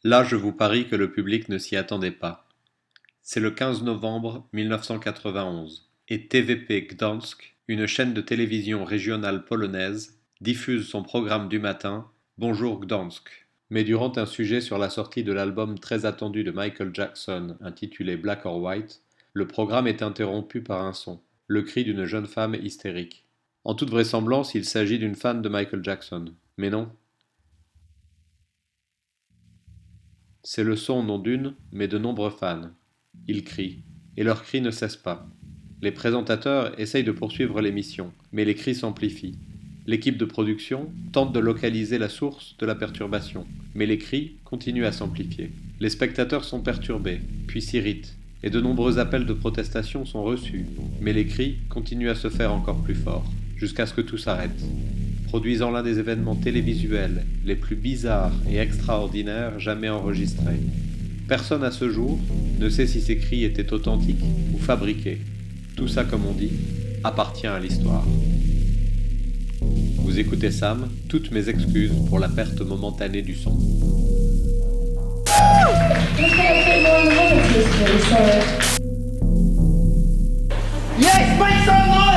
Là, je vous parie que le public ne s'y attendait pas. C'est le 15 novembre 1991 et TVP Gdansk, une chaîne de télévision régionale polonaise, diffuse son programme du matin, Bonjour Gdansk. Mais durant un sujet sur la sortie de l'album très attendu de Michael Jackson intitulé Black or White, le programme est interrompu par un son, le cri d'une jeune femme hystérique. En toute vraisemblance, il s'agit d'une fan de Michael Jackson. Mais non. C'est le son non d'une, mais de nombreux fans. Ils crient, et leurs cris ne cessent pas. Les présentateurs essayent de poursuivre l'émission, mais les cris s'amplifient. L'équipe de production tente de localiser la source de la perturbation, mais les cris continuent à s'amplifier. Les spectateurs sont perturbés, puis s'irritent, et de nombreux appels de protestation sont reçus, mais les cris continuent à se faire encore plus forts, jusqu'à ce que tout s'arrête, produisant l'un des événements télévisuels les plus bizarres et extraordinaires jamais enregistrés. Personne à ce jour ne sait si ces cris étaient authentiques ou fabriqués. Tout ça, comme on dit, appartient à l'histoire. Vous écoutez Sam, toutes mes excuses pour la perte momentanée du son. Yes, make some noise!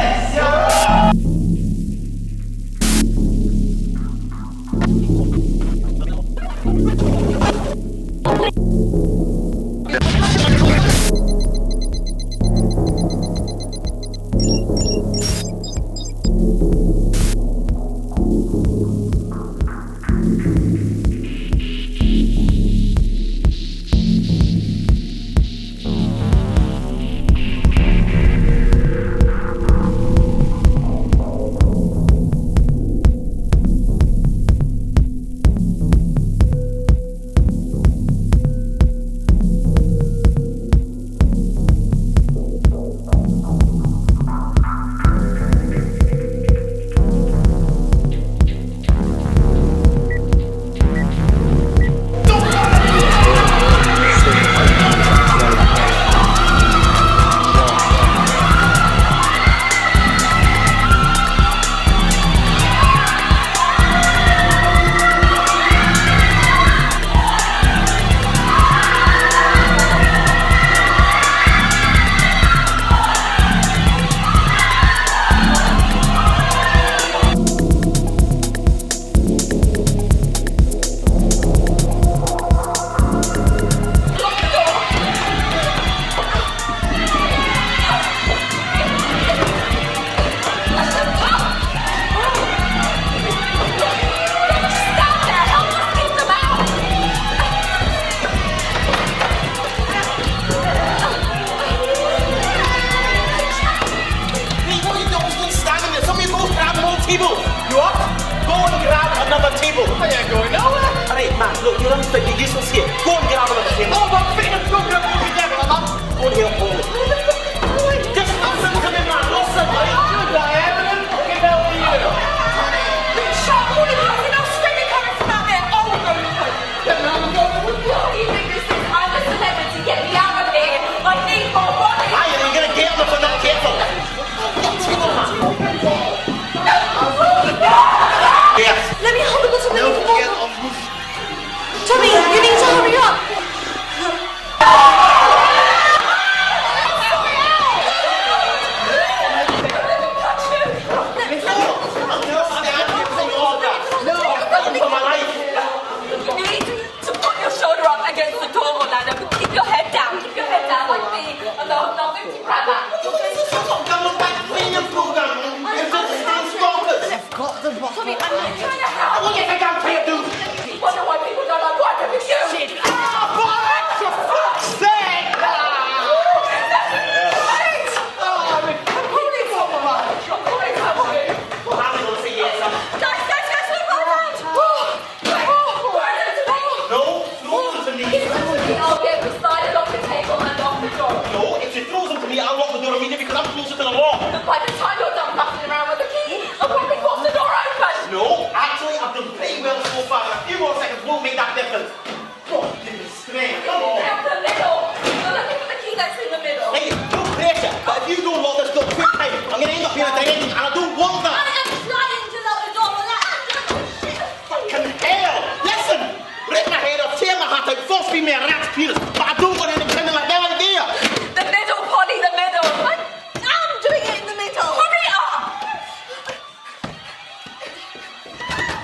feed me a rat's penis, but I don't want any pretending like that idea. The middle, Polly, the middle. I'm doing it in the middle. Hurry up!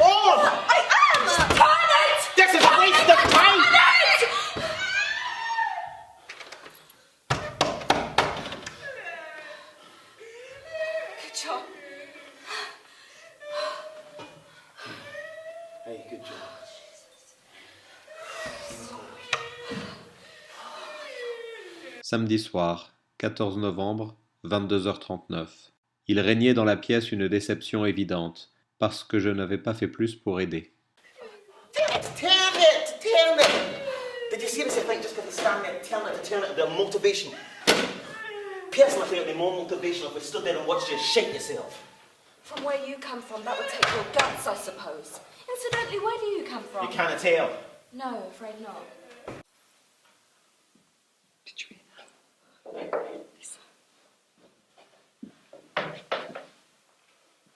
Oh! I am! Turn it! This is a waste of time! Turn it! Good job. Hey, good job. Samedi soir, 14 novembre, 22h39. Il régnait dans la pièce une déception évidente, parce que je n'avais pas fait plus pour aider. Turn it! Did you seriously think just because they stand there, turn it, their motivation? Personally, I think it'd be more motivational if we stood there and watched you shake yourself. From where you come from, that would take your guts, I suppose. Incidentally, where do you come from? You can't tell. No, afraid not. Did you...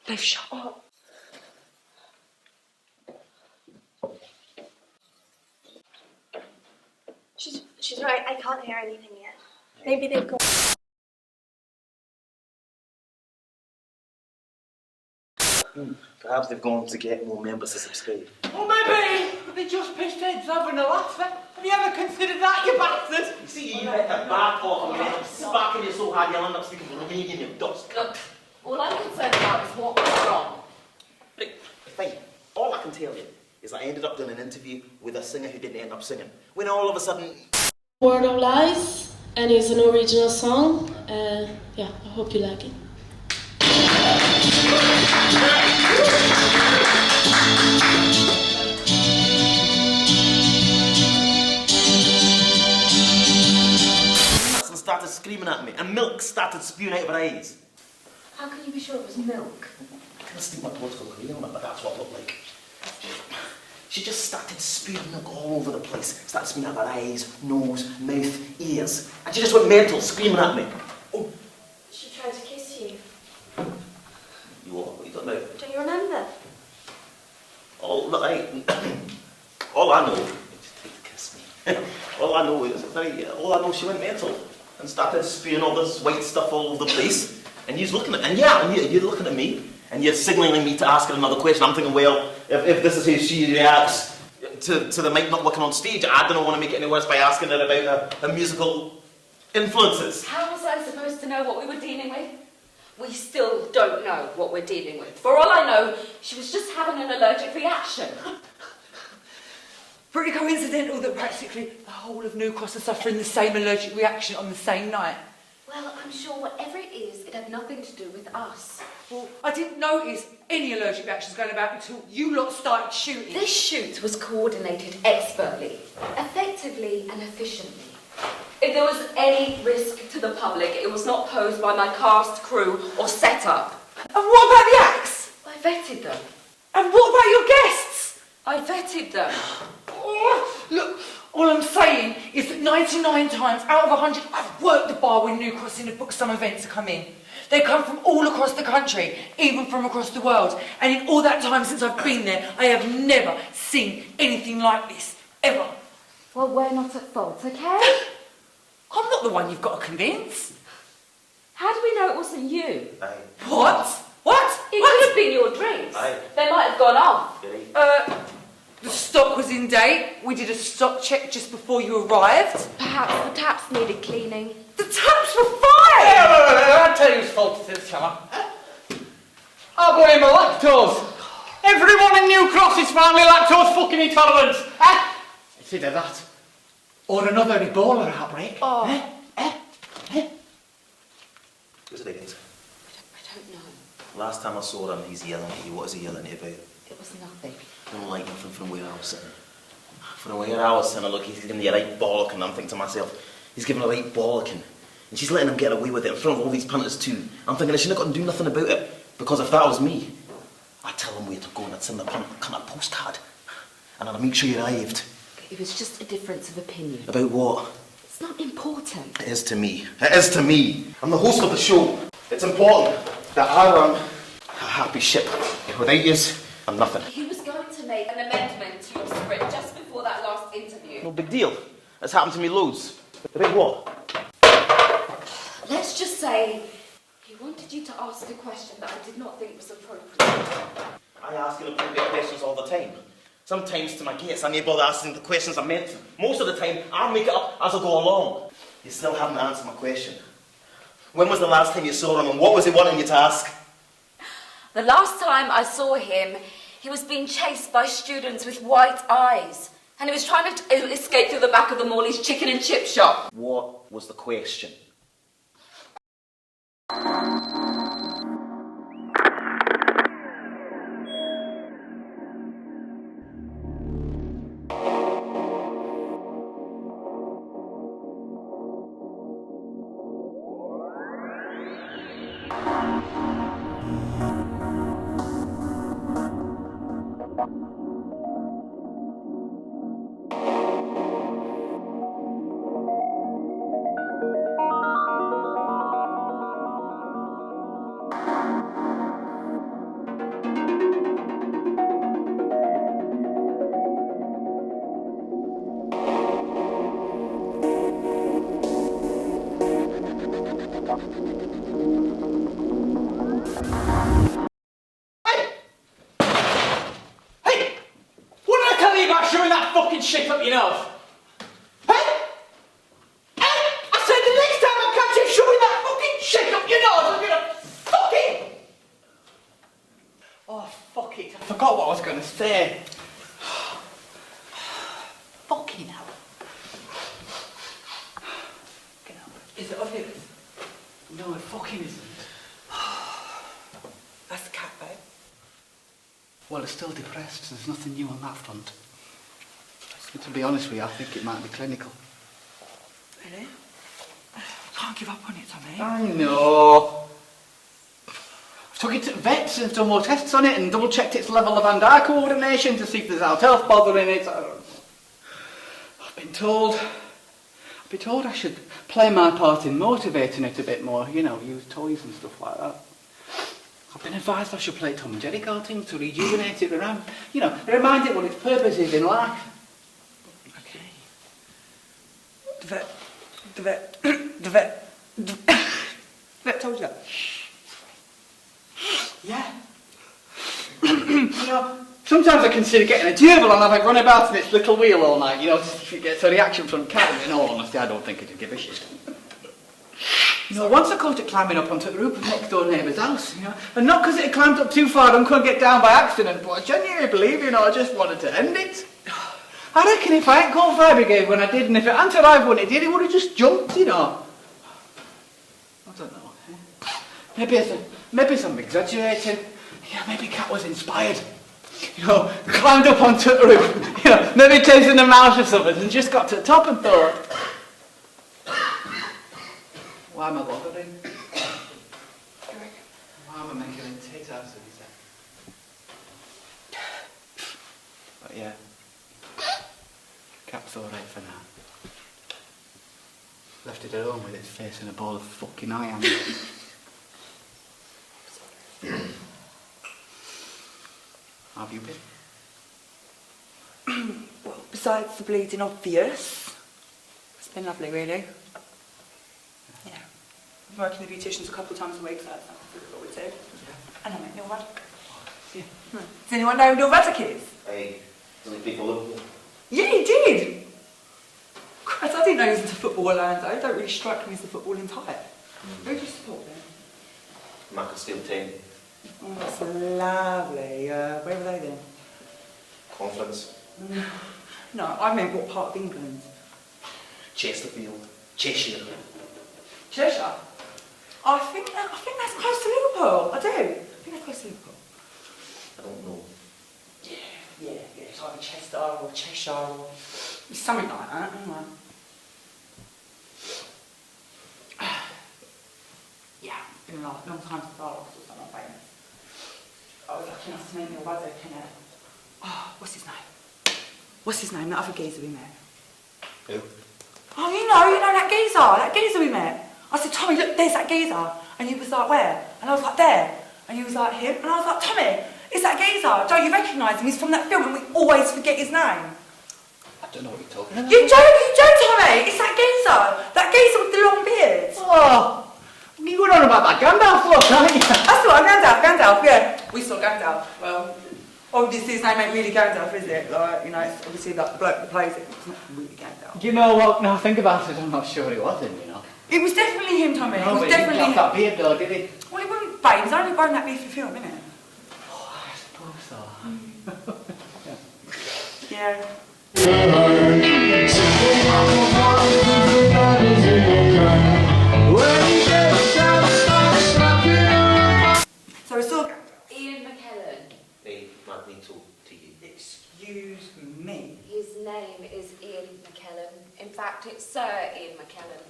They've shut up. She's right, I can't hear anything yet. Maybe they've gone. Perhaps they've gone to get more members to subscribe. Or maybe they just pitched heads having a laugh. Have you ever considered that, you bastard? You see, you let that back off and then sparking you so hard you'll end up speaking Romanian, you dust. Look, all I'm concerned about is what went wrong. Right, fine. All I can tell you is I ended up doing an interview with a singer who didn't end up singing. When all of a sudden... Word of Lies, and it's an original song. Yeah, I hope you like it. And started screaming at me, and milk started spewing out of her eyes. How can you be sure it was milk? I can't stick my political career on it, but that's what it looked like. She just started spewing milk all over the place. Started spewing out of her eyes, nose, mouth, ears. And she just went mental, screaming at me. Oh, She tried to kiss you. you what you got now? Don't you remember? All I know, just take the kiss me. all I know, she went mental and started spewing all this white stuff all over the place. And you're looking at, you're looking at me, and you're signalling me to ask her another question. I'm thinking, well, if this is how she reacts to the mic not working on stage, I don't want to make it any worse by asking her about her musical influences. How was I supposed to know what we were dealing with? We still don't know what we're dealing with. For all I know, she was just having an allergic reaction. Pretty coincidental that practically the whole of New Cross are suffering the same allergic reaction on the same night. Well, I'm sure whatever it is, it had nothing to do with us. Well, I didn't notice any allergic reactions going about until you lot started shooting. This shoot was coordinated expertly, effectively and efficiently. If there was any risk to the public, it was not posed by my cast, crew or setup. And what about the acts? I vetted them. And what about your guests? I vetted them. Oh, look, all I'm saying is that 99 times out of 100, I've worked the bar when New Cross in have booked some events to come in. They come from all across the country, even from across the world. And in all that time since I've been there, I have never seen anything like this, ever. Well, we're not at fault, okay? I'm not the one you've got to convince. How do we know it wasn't you? Aye. What? What? It What? could have been your drinks. Aye. They might have gone off. Right. The stock was in date. We did a stock check just before you arrived. Perhaps the taps needed cleaning. The taps were fine! I'll tell you whose fault it is, shall I? I blame the lactose. Everyone in New Cross is finally lactose fucking intolerant. It's either that or another Ebola outbreak. Oh. Who's it against? I don't know. Last time I saw him, he's yelling at you. What is he yelling at you about? It was nothing. I don't like nothing from where I was sitting. From where I was sitting, look, he's giving you a right bollocking. I'm thinking to myself, he's giving a right bollocking. And she's letting him get away with it in front of all these punters too. I'm thinking, I shouldn't have got to do nothing about it. Because if that was me, I'd tell him where to go and I'd send the punt kind of postcard. And I'd make sure he arrived. It was just a difference of opinion. About what? It's not important. It is to me. It is to me. I'm the host of the show. It's important that I run a happy ship. Without yous, I'm nothing. He was going to make an amendment to your script just before that last interview. No big deal. It's happened to me loads. The big what? Let's just say he wanted you to ask a question that I did not think was appropriate. I ask inappropriate questions all the time. Sometimes to my guests, I may bother asking the questions I meant to. Most of the time, I'll make it up as I go along. You still haven't answered my question. When was the last time you saw him and what was he wanting you to ask? The last time I saw him, he was being chased by students with white eyes. And he was trying to escape through the back of the Morley's chicken and chip shop. What was the question? Shit up your nose. Hey! Hey! I said the next time I catch you shoving that fucking shit up your nose, I'm gonna fucking... Oh, fuck it. I forgot what I was gonna say. Fucking hell. Fucking hell. Is it obvious? No, it fucking isn't. That's the cat, babe. Well, it's still depressed, so there's nothing new on that front. To be honest with you, I think it might be clinical. Really? Can't give up on it, Tommy. I know. I took it to vets and done more tests on it and double-checked its level of hand-eye coordination to see if there's out health bothering it. I've been told I should play my part in motivating it a bit more, you know, use toys and stuff like that. I've been advised I should play Tom and Jerry cartoons to rejuvenate it around, you know, remind it what its purpose is in life. The vet told you that? Yeah. You know, sometimes I consider getting a gerbil and have it run about in its little wheel all night, you know, to get a reaction from the cat, and in all honesty, I don't think it'd give a shit. You know, once I caught it climbing up onto the roof of next door neighbour's house, you know, and not because it had climbed up too far and couldn't get down by accident, but I genuinely believe, you know, I just wanted to end it. I reckon if I hadn't called fire brigade when I did, and if it hadn't arrived when it did, it would have just jumped, you know. I don't know. Maybe I'm exaggerating. Yeah, maybe Cat was inspired. You know, climbed up onto the roof. You know, maybe tasting a mouse or something and just got to the top and thought, why am I bothering? Why am I making a tit out of it? But yeah. Cat's alright for now. Left it at home with its face in a ball of fucking iron. How have you been? Well, besides the bleeding obvious, it's been lovely, really. Yeah. I've worked in the beauticians a couple of times a week, so that's what we do. Yeah. And I met Neil Ruddock. Yeah. Does anyone know who Neil Ruddock is? Hey, doesn't he people look? Yeah, he did. Christ, I didn't know he was into football, Orlando. He don't really strike me as the footballing type. Who do you support then? Macclesfield team. Oh, that's lovely. Where were they then? Conference. No, I meant what part of England? Chesterfield. Cheshire. Cheshire? I think that's close to Liverpool. I do. I think that's close to Liverpool. I don't know. Yeah. It's either Chester or Cheshire or something like that. Anyway. Yeah, been a long time since I was something famous. I was lucky enough to meet Neil Ruddock and what's his name? What's his name? That other geezer we met. Who? Oh, you know that geezer we met. I said, Tommy, look, there's that geezer. And he was like, where? And I was like, there. And he was like, him. And I was like, Tommy, it's that geezer. Don't you recognise him? He's from that film and we always forget his name. I don't know what you're talking about. You don't, Tommy! It's that geezer! That geezer with the long beard! Oh, you're going on about that Gandalf look, aren't you? That's the one, Gandalf, yeah. We saw Gandalf. Well, obviously his name ain't really Gandalf, is it? Like, you know, it's obviously like the bloke that plays it. It's not really Gandalf. You know what, now think about it, I'm not sure it was him, you know. It was definitely him, Tommy. No, it was but definitely he him. got that beard though, did he? Well, he wasn't fake. He's only grown that beard for film, innit? Oh, I suppose so. Yeah. So we saw Ian McKellen. Hey, Magneto to you. Excuse me. His name is Ian McKellen. In fact, it's Sir Ian McKellen.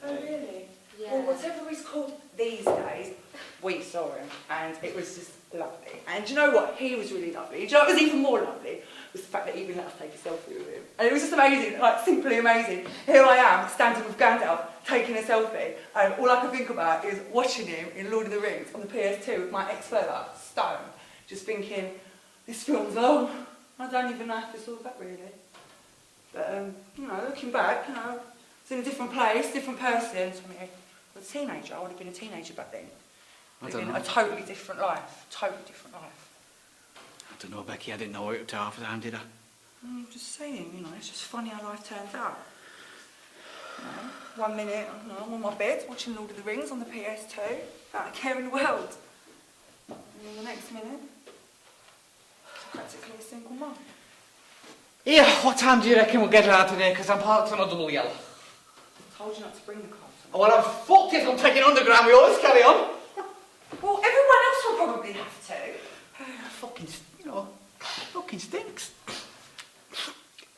Oh, really? Yeah. Well, whatever he's called these days, we saw him, and it was just lovely. And do you know what? He was really lovely. Do you know what was even more lovely? Was the fact that he even let us take a selfie with him. And it was just amazing, like simply amazing. Here I am, standing with Gandalf, taking a selfie, and all I could think about is watching him in Lord of the Rings on the PS2 with my ex-fella, Stone, just thinking, this film's long. I don't even know if it's all that really. But, you know, looking back, you know, it's in a different place, different person. So, I mean, I was a teenager, I would have been a teenager back then. Living a totally different life, totally different life. I don't know, Becky, I didn't know it up to half the time, did I? I'm just saying, you know, it's just funny how life turns out. You know, 1 minute, you know, I'm on my bed watching Lord of the Rings on the PS2, without a care in the world. And then the next minute, I'm practically a single mum. Yeah, what time do you reckon we'll get her out today? Because I'm parked on a double yellow. I told you not to bring the car. Oh, well, I'm fucked if I'm taking underground. We always carry on. Well, everyone else will probably have to. Fucking, you know, fucking stinks.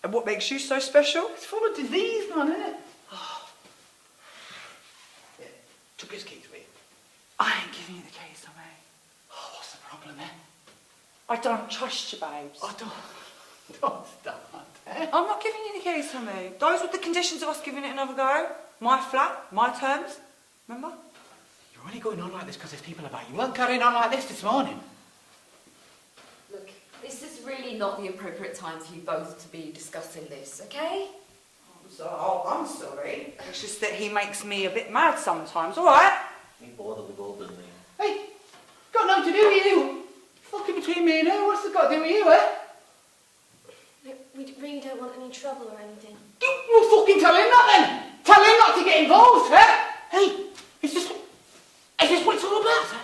And what makes you so special? It's full of disease, man, isn't it? Oh. Yeah, took his keys with you. I ain't giving you the keys, Tommy. Oh, what's the problem, eh? I don't trust you, babes. Oh, don't start, eh? I'm not giving you the keys, Tommy. Those were the conditions of us giving it another go. My flat, my terms. Remember? You're only going on like this because there's people about. You weren't carrying on like this morning. Look, this is really not the appropriate time for you both to be discussing this, okay? I'm sorry. It's just that he makes me a bit mad sometimes, alright? We bother with all the name. Hey, got nothing to do with you. Fucking between me and her, what's it got to do with you, eh? We really don't want any trouble or anything. You fucking tell him that then! Tell him not to get involved, eh? Hey, is this what it's all about, eh?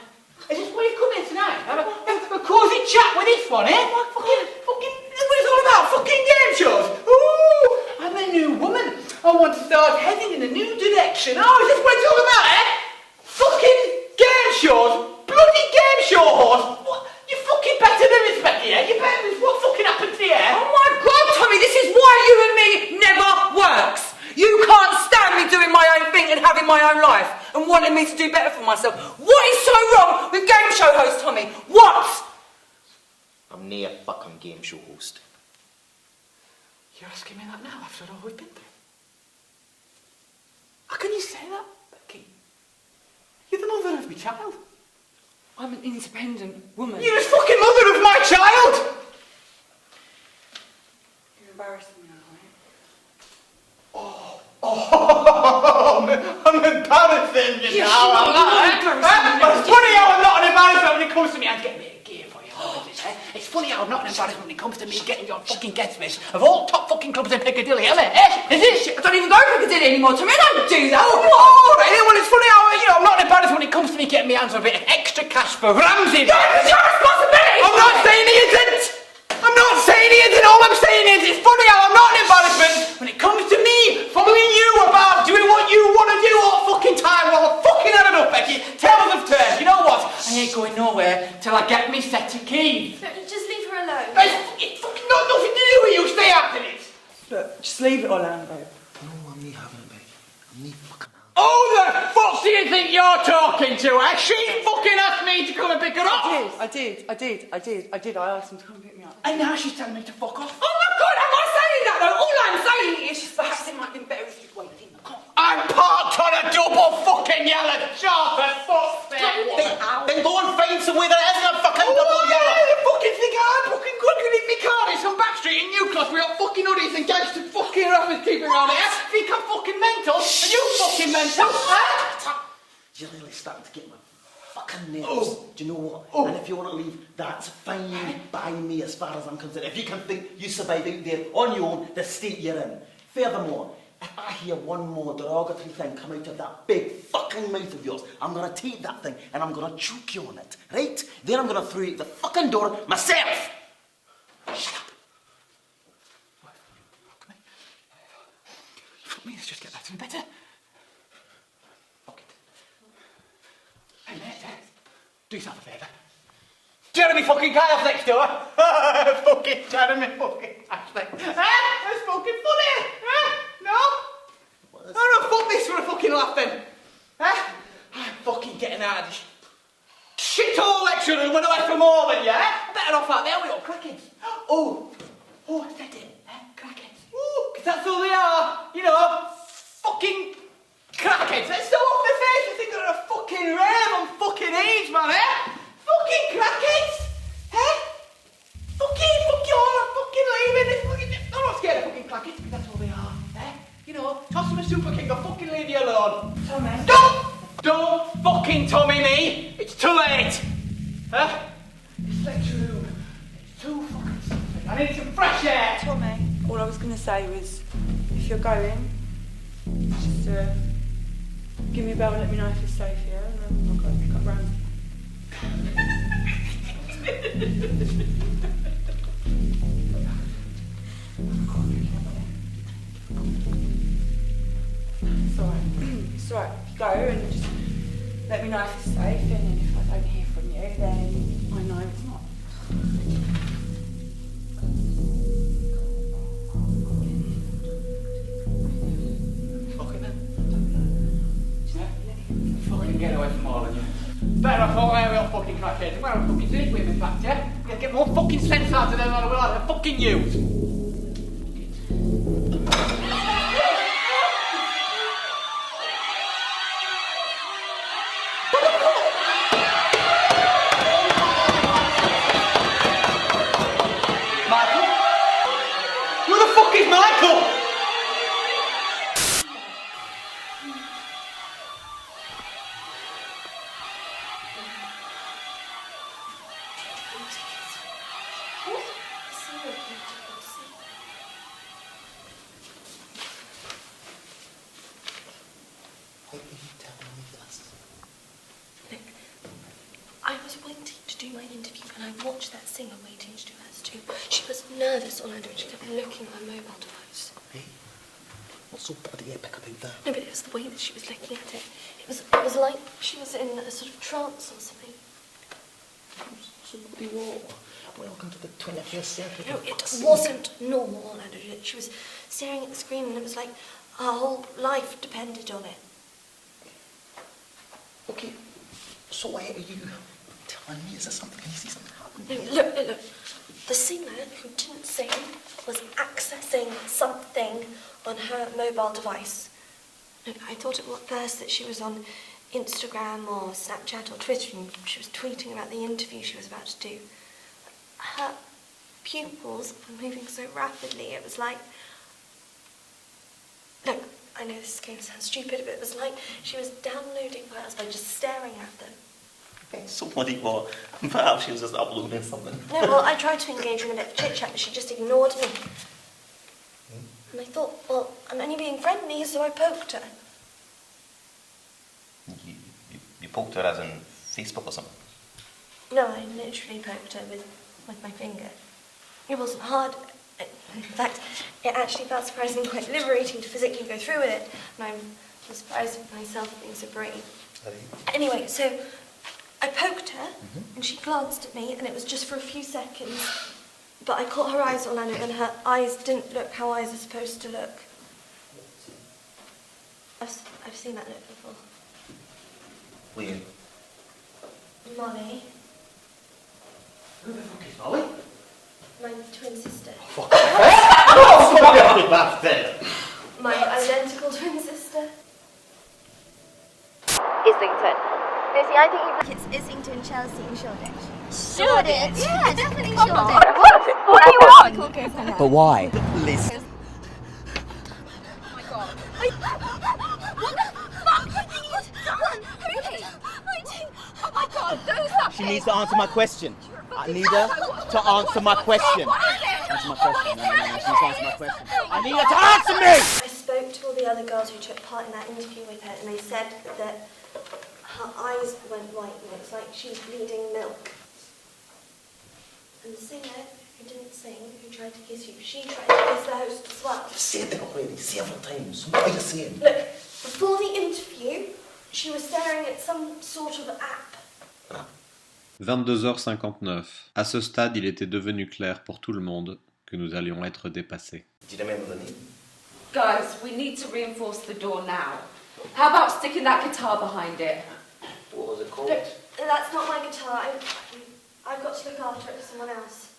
Is this why you've come here tonight? Have a cosy chat with this one, eh? Fucking, that's what it's all about, fucking game shows! Ooh, I'm a new woman. I want to start heading in a new direction. Oh, is this what it's all about, eh? Fucking game shows! Bloody game shows! What? You're fucking better than this, Becky, eh? You're better than this. What fucking happened to you, eh? Oh my God, Tommy, this is why you and me never works. You can't stand me doing my own thing and having my own life and wanting me to do better for myself. What is so wrong with game show host, Tommy? What? I'm near a fucking game show host. You're asking me that now after all we've been through? How can you say that, Becky? You're the mother of my child. I'm an independent woman. You're the fucking mother of my child! You're embarrassing me now, right? I'm embarrassing you now, am I? It's funny how I'm not an embarrassment when it comes to me. I'm getting a bit of gear for you. It's funny how I'm not an embarrassment when it comes to me getting your fucking guest list of all top fucking clubs in Piccadilly, am I? Is it? I don't even go to Piccadilly anymore, Tommy. I don't do that. Oh, right. Well, it's funny how, you know, I'm not an embarrassment when it comes to me getting my hands on a bit of extra cash for Ramsey. It's your responsibility. I'm not saying he isn't! I'm not saying he isn't! All I'm saying is it's funny how I'm not an embarrassment when it comes to me following you about doing what you want to do all fucking time. Well, I've fucking had enough, Becky. Tables have turned. You know what? I ain't going nowhere till I get me set of keys. Just leave her alone. It's fucking not nothing to do with you. Stay out of it. Look, just leave it all alone, babe. No, I'm not having it, babe. I'm not fucking having Who the fuck do you think you're talking to, eh? She fucking asked me to come and pick her up. I did. I asked him to come and pick me up. And now she's telling me to fuck off. Oh my God, am I saying that though? All I'm saying is just perhaps it might have been better if you'd waited in the car. I'm parked on a double fucking yellow job for fuck's sake. Then go and find somewhere that isn't a fucking double yellow. You fucking think I'm fucking good in my car is some backstreet in New Cross with your fucking hoodies and gangster fucking rappers keeping around here. Think I'm fucking mental? Are you fucking mental? You're really starting to get my fucking nerves. Do you know what? And if you want to leave, that's fine by me as far as I'm concerned. If you can think you survive out there on your own, the state you're in. Furthermore, if I hear one more derogatory thing come out of that big fucking mouth of yours, I'm going to take that thing and I'm going to choke you on it, right? Then I'm going to throw you out the fucking door myself. Shut up. Fuck me, let's just get better and better. Fuck it. Hey mate, do yourself a favour. Jeremy fucking Kyle's next door. Fucking Jeremy fucking Ashley. That's fucking funny. No? Oh no, fuck this for a fucking laugh then. I'm fucking getting out of this shithole lecture room and away from all of you. Better off out there with your crackheads. Oh, I said it. Crackheads. Ooh, because that's all they are. You know, fucking crackheads. They're so off their face. You think they're a fucking rave on fucking age, man, Fucking crackheads. Fuck you all. I'm fucking leaving. I'm not scared of fucking crackheads because that's all they are. You know, toss them a super king or fucking leave you alone. Tommy. Don't fucking Tommy me. It's too late. This lecture room, it's too fucking stuffy. I need some fresh air. Tommy, all I was going to say was, if you're going, just give me a bell and let me know if it's safe, yeah? And then I'll go pick up Ramsey. It's alright. Go and just let me know if it's safe, and then if I don't hear from you, then I know it's not. Okay then. Fucking get away from all of you. Better off all out with fucking crackheads. Where are fucking dick women back, yeah? You get more fucking sense out of them than I will out of fucking you. I was waiting to do my interview and I watched that singer waiting to do hers too. She was nervous, Orlando, and she kept looking at her mobile device. Hey, what's so bloody epic about that? No, but it was the way that she was looking at it. It was like she was in a sort of trance or something. So bloody what? Welcome to the 21st century. No, it wasn't normal, Orlando. She was staring at the screen and it was like her whole life depended on it. Okay, so why are you telling me? Is there something? Can you see something happen? No, look. The singer who didn't sing was accessing something on her mobile device. Look, I thought at first that she was on Instagram or Snapchat or Twitter and she was tweeting about the interview she was about to do. Her pupils were moving so rapidly, it was like... Look, I know this is going to sound stupid, but it was like she was downloading files by just staring at them. So bloody what? Perhaps she was just uploading something. No, well, I tried to engage her in a bit of chit-chat, but she just ignored me. And I thought, well, I'm only being friendly, so I poked her. You poked her as in Facebook or something? No, I literally poked her with my finger. It wasn't hard. In fact, it actually felt surprisingly quite liberating to physically go through with it. And I'm surprised with myself for being so brave. Anyway, so I poked her, and she glanced at me, and it was just for a few seconds. But I caught her eyes, Orlando, and her eyes didn't look how eyes are supposed to look. I've seen that look before. Where? Molly. Who the fuck is Molly? My twin sister. Fuck. Oh, fuck bastard! My identical twin sister. Islington. Lucy, I think it's Islington, Chelsea and Shoreditch. Shoreditch? Yeah, definitely Shoreditch. That's it. What do you want? Michael goes home. But why? Liz. Oh my god. What the fuck have you done? Really? Oh my god, do something. She needs to answer my question. I need her to answer my question. Answer my question. No, she needs to answer my question. I need her to answer me! I spoke to all the other girls who took part in that interview with her, and they said that her eyes went white, and it's like she was bleeding milk. And the singer who didn't sing, who tried to kiss you, she tried to kiss the host as well. You've said it already several times. What are you saying? Look, before the interview, she was staring at some sort of app. 22h59. À ce stade, il était devenu clair pour tout le monde que nous allions être dépassés. Do you remember the name? Guys, we need to reinforce the door now. How about sticking that guitar behind it? What was it called? Look, that's not my guitar. I've got to look after it for someone else.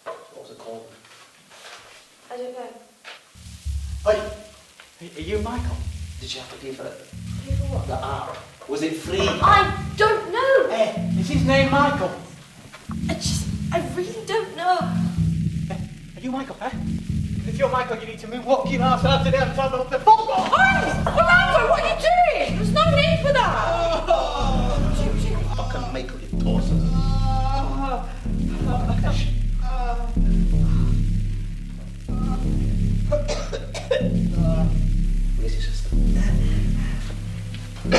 What was it called? I don't know. Hey, are you Michael? Did you have to pay for it? Pay for what? The art. Was it free? I don't know. Is his name Michael? I really don't know. Are you Michael, eh? If you're Michael, you need to move, walk your ass out to them and tell them the football. Orlando, what are you doing? There's no need for that. Fucking Michael, you tosses. Where's your sister? I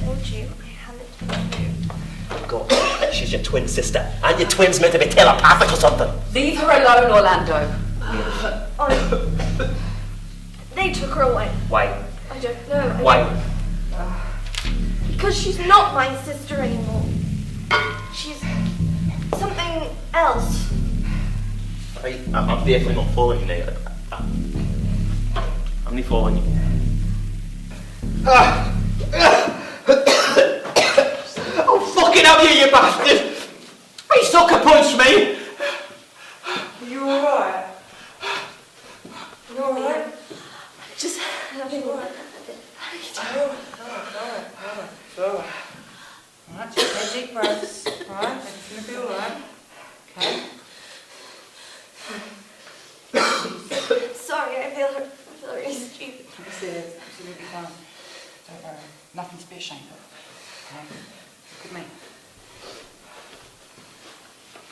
told you I haven't moved. God, she's your twin sister. And your twin's meant to be telepathic or something. Leave her alone, Orlando. They took her away. Why? I don't know. Why? Because she's not my sister anymore. She's something else. Right, I'm definitely not following you now. I'm not following you. Oh, fucking hell, you bastard! He sucker punched me! Are you alright? You alright? Just having one. It's alright. Alright, just take deep breaths. Alright, everything will be alright. Okay. Sorry, I feel really stupid. This is absolutely fine. Don't worry. Nothing to be ashamed of. Okay? Look at me.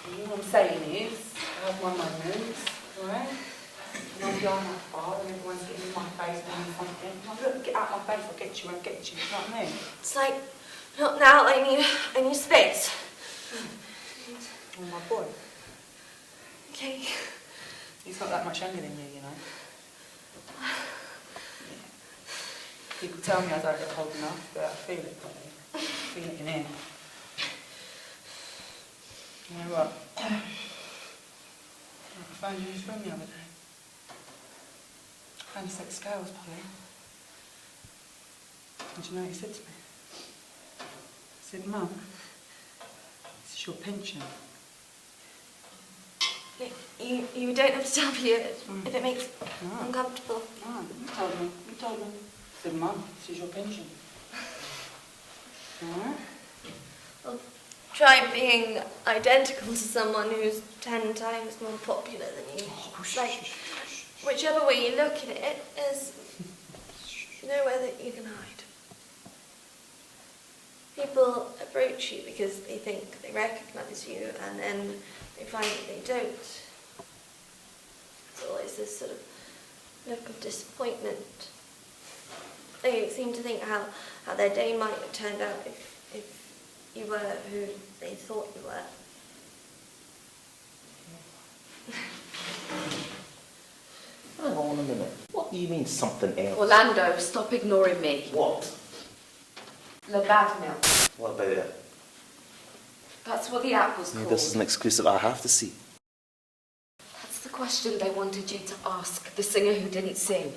All I'm saying is, I have my moments, alright? And I'm going that far and everyone's getting in my face and doing something. Oh, look, get out of my face, I'll get you, I'll get you. You know what I mean? It's like, not now, I need space. Oh, my boy. Okay. He's not that much younger than you, you know. People tell me I don't look old enough, but I feel it, buddy. I feel it in here. You know what? I found you in his room the other day. I found a set of scales, Polly. And do you know what he said to me? He said, Mum, this is your pension. You don't have to tell me if it makes you uncomfortable. No, you told me. You told me. I said, Mum, this is your pension. Alright? Well, try being identical to someone who's 10 times more popular than you. Like, whichever way you look at it, there's nowhere that you can hide. People approach you because they think they recognise you, and then they find that they don't. It's always this sort of look of disappointment. They seem to think how their day might have turned out if you were who they thought you were. Hang on a minute. What do you mean something else? Orlando, stop ignoring me. What? The BadMilk. What about it? That's what the app was called. This is an exclusive I have to see. That's the question they wanted you to ask the singer who didn't sing.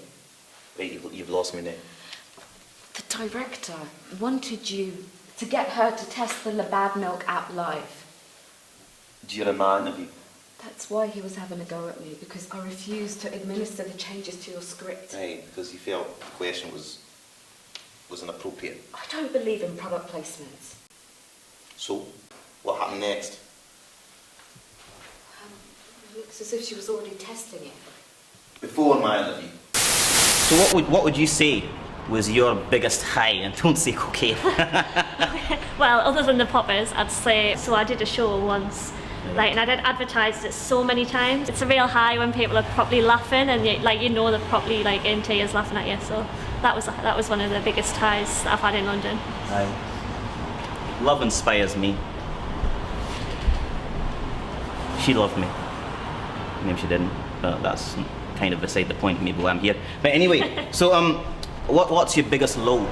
Wait, you've lost me now. The director wanted you to get her to test the BadMilk app live. During my interview. That's why he was having a go at me, because I refused to administer the changes to your script. Right, because you felt the question was inappropriate. I don't believe in product placements. So, what happened next? It looks as if she was already testing it. Before my interview. So what would you say was your biggest high, and don't say cocaine? Well, other than the poppers, I'd say, so I did a show once, and I did advertise it so many times. It's a real high when people are properly laughing, and you know they're properly in tears laughing at you. So that was one of the biggest highs that I've had in London. Love inspires me. She loved me. Maybe she didn't, but that's kind of beside the point. Maybe why I'm here. But anyway, so what's your biggest low?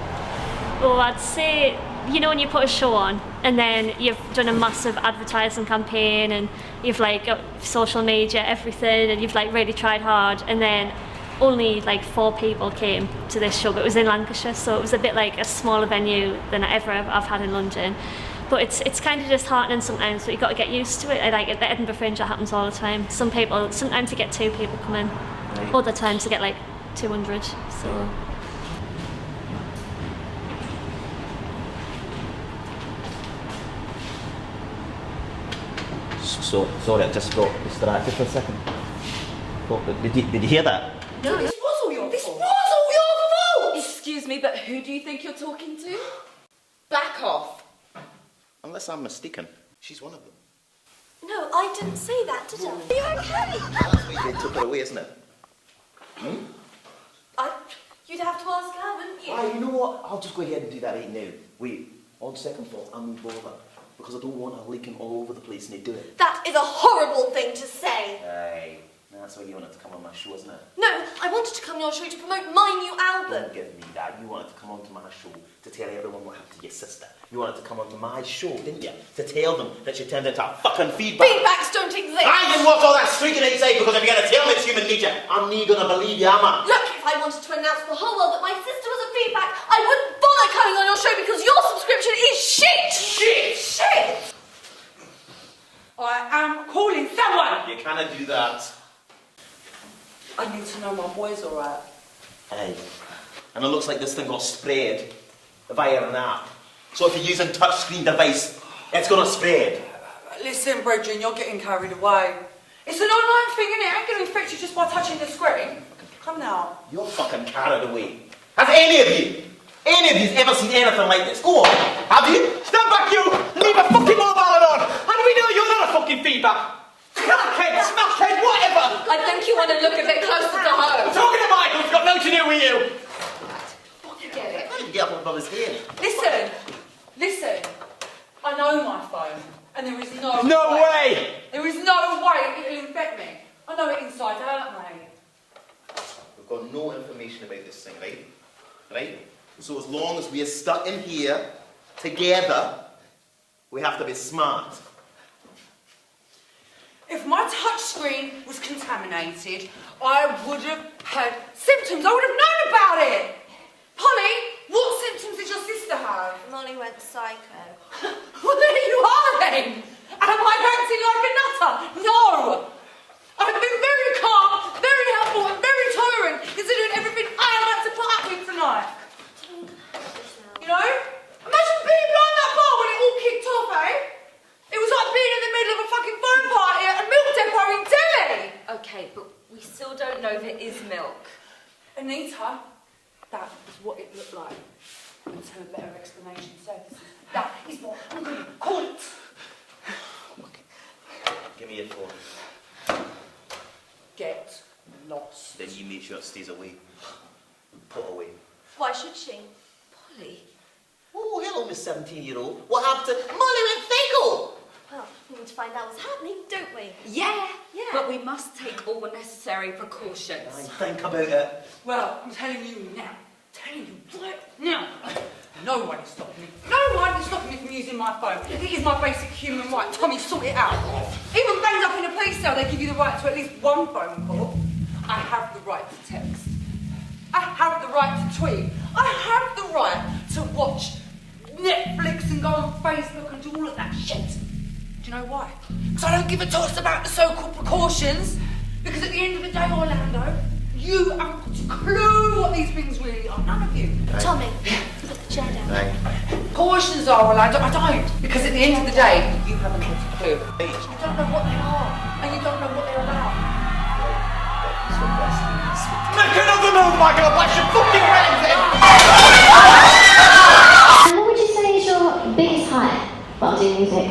Well, I'd say, you know, when you put a show on and then you've done a massive advertising campaign and you've got social media, everything, and you've really tried hard, and then only 4 people came to this show, but it was in Lancashire, so it was a bit like a smaller venue than I've had in London. But it's kind of disheartening sometimes, but you've got to get used to it. At the Edinburgh Fringe, that happens all the time. Sometimes you get 2 people come in, other times you get 200, so. So sorry, I just got distracted for a second. Did you hear that? No, this was all your fault! Excuse me, but who do you think you're talking to? Back off. Unless I'm mistaken, she's one of them. No, I didn't say that, did I? Are you okay? That's why they took her away, isn't it? You'd have to ask her, wouldn't you? You know what? I'll just go ahead and do that right now. Wait, on second thought, I'll move over. Because I don't want her leaking all over the place and they do it. That is a horrible thing to say. Aye. That's why you wanted to come on my show, isn't it? No, I wanted to come on your show to promote my new album. Don't give me that. You wanted to come onto my show to tell everyone what happened to your sister. You wanted to come onto my show, didn't you? To tell them that she turned into a fucking feedback. Feedbacks don't exist. I didn't want all that streaking outside because if you're going to tell me it's human nature, I'm not going to believe you, am I? Look, if I wanted to announce to the whole world that my sister was a feedback, I wouldn't bother coming on your show because your subscription is shit! Shit! I am calling someone! You cannot do that. I need to know my boy's alright. Aye. And it looks like this thing got spread via an app. So if you're using touchscreen device, it's going to spread. Listen, brethren, you're getting carried away. It's an online thing, innit? It ain't going to infect you just by touching the screen. Come now. You're fucking carried away. Has any of you ever seen anything like this? Go on. Have you? Stand back, you! Leave a fucking mobile on! How do we know you're not a fucking feedback? Crackhead, smackhead, whatever! I think you want to look a bit closer to I'm home. talking to Michael, it's got nothing to do with you! Forget it. How did you get up above his head? Listen. I know my phone, and there is no way! There is no way it'll infect me. I know it inside out, mate. We've got no information about this thing, right? Right? So as long as we are stuck in here, together, we have to be smart. If my touch screen was contaminated, I would have had symptoms. I would have known about it. Polly, what symptoms did your sister have? Molly went psycho. Well, there you are then. Am I acting like a nutter? No. I've been very calm, very helpful, and very tolerant, considering everything I had to put up with tonight. You know? Imagine being behind that bar when it all kicked off, eh? It was like being in the middle of a fucking phone party at a milk depot in Delhi. Okay, but we still don't know if it is milk. Anita, that is what it looked like. Until a better explanation surfaces. That is what I'm going to call it. Give me your phone. Get lost. Then you make sure it stays away. Put away. Why should she? Polly. Oh, hello, Miss 17-year-old. What happened to Molly went fecal? Well, we need to find out what's happening, don't we? Yeah. But we must take all necessary precautions. Think about it. Well, I'm telling you now. Telling you right now. No one is stopping me. No one is stopping me from using my phone. It is my basic human right. Tommy, sort it out. Even banged up in a police cell, they give you the right to at least one phone call. I have the right to text. I have the right to tweet. I have the right to watch Netflix and go on Facebook and do all of that shit. Do you know why? Because I don't give a toss about the so-called precautions. Because at the end of the day, Orlando, you haven't got a clue what these things really are. None of you. Right. Tommy, put the chair down. Right. Cautions are, Orlando. I don't. Because at the end of the day, you haven't got a clue. You don't know what they are. And you don't know what they're about. another move, Michael, I'll bash your fucking brains in! And what would you say is your biggest high while doing music?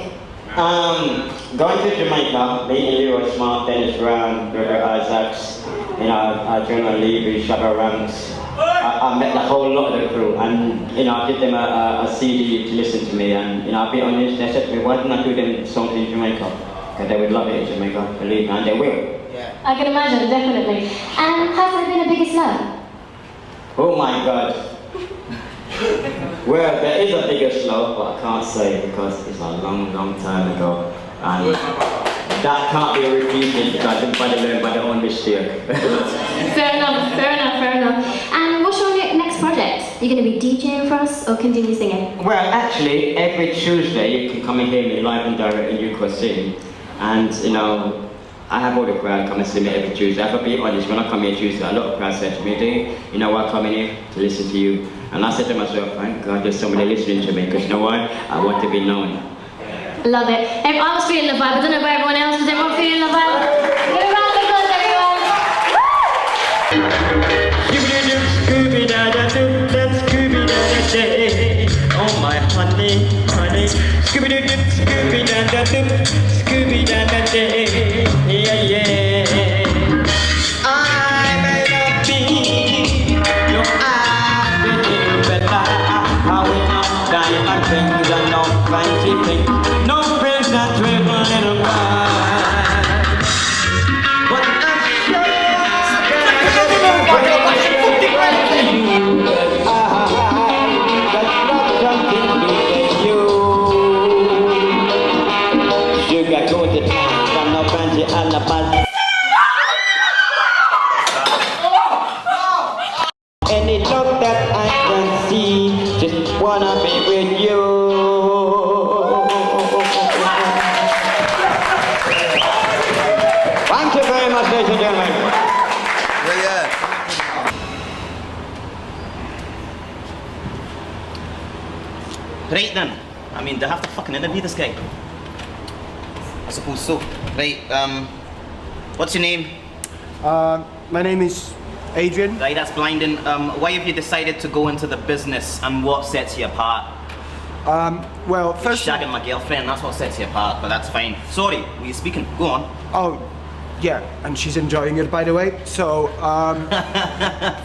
Going to Jamaica, meeting Leroy Smart, Dennis Brown, River Isaacs, Jonah Levy, Shabba Ranks. I met the whole lot of the crew, and I give them a CD to listen to me, and I'll be honest, they said to me, why don't I do them songs in Jamaica? Because they would love it in Jamaica, believe me, and they will. I can imagine, definitely. And has there been a biggest low? Oh my God. Well, there is a bigger slow, but I can't say because it's a long, long time ago. And that can't be repeated because everybody learned by their own mistake. Fair enough. And what's your next project? You're going to be DJing for us or continue singing? Well, actually, every Tuesday you can come and hear me live and direct in Newcastle City. And, I have all the crowd come and see me every Tuesday. I have to be honest, when I come here Tuesday, a lot of crowd said to me, I'm coming here to listen to you. And I said to myself, thank God there's somebody listening to me, because you know why? I want to be known. Love it. I was feeling the vibe. I don't know about everyone else. Was everyone feeling the vibe? Give a round of applause, everyone. Oh my honey, Scooby-Doo, Scooby-Doo, Scooby-Doo, yeah. I may not be, no, I believe better. I will not die my things and no fancy things, no friends that driven little ride. But I'm sure any love that I can see, just wanna be with you. Thank you very much, ladies and gentlemen. Right then. I mean, they have to fucking interview this guy. I suppose so. Right, what's your name? My name is Adrian. Right, that's blinding. Why have you decided to go into the business and what sets you apart? Well, first... Shagging my girlfriend, that's what sets you apart, but that's fine. Sorry, were you speaking? Go on. Oh, yeah, and she's enjoying it, by the way, so,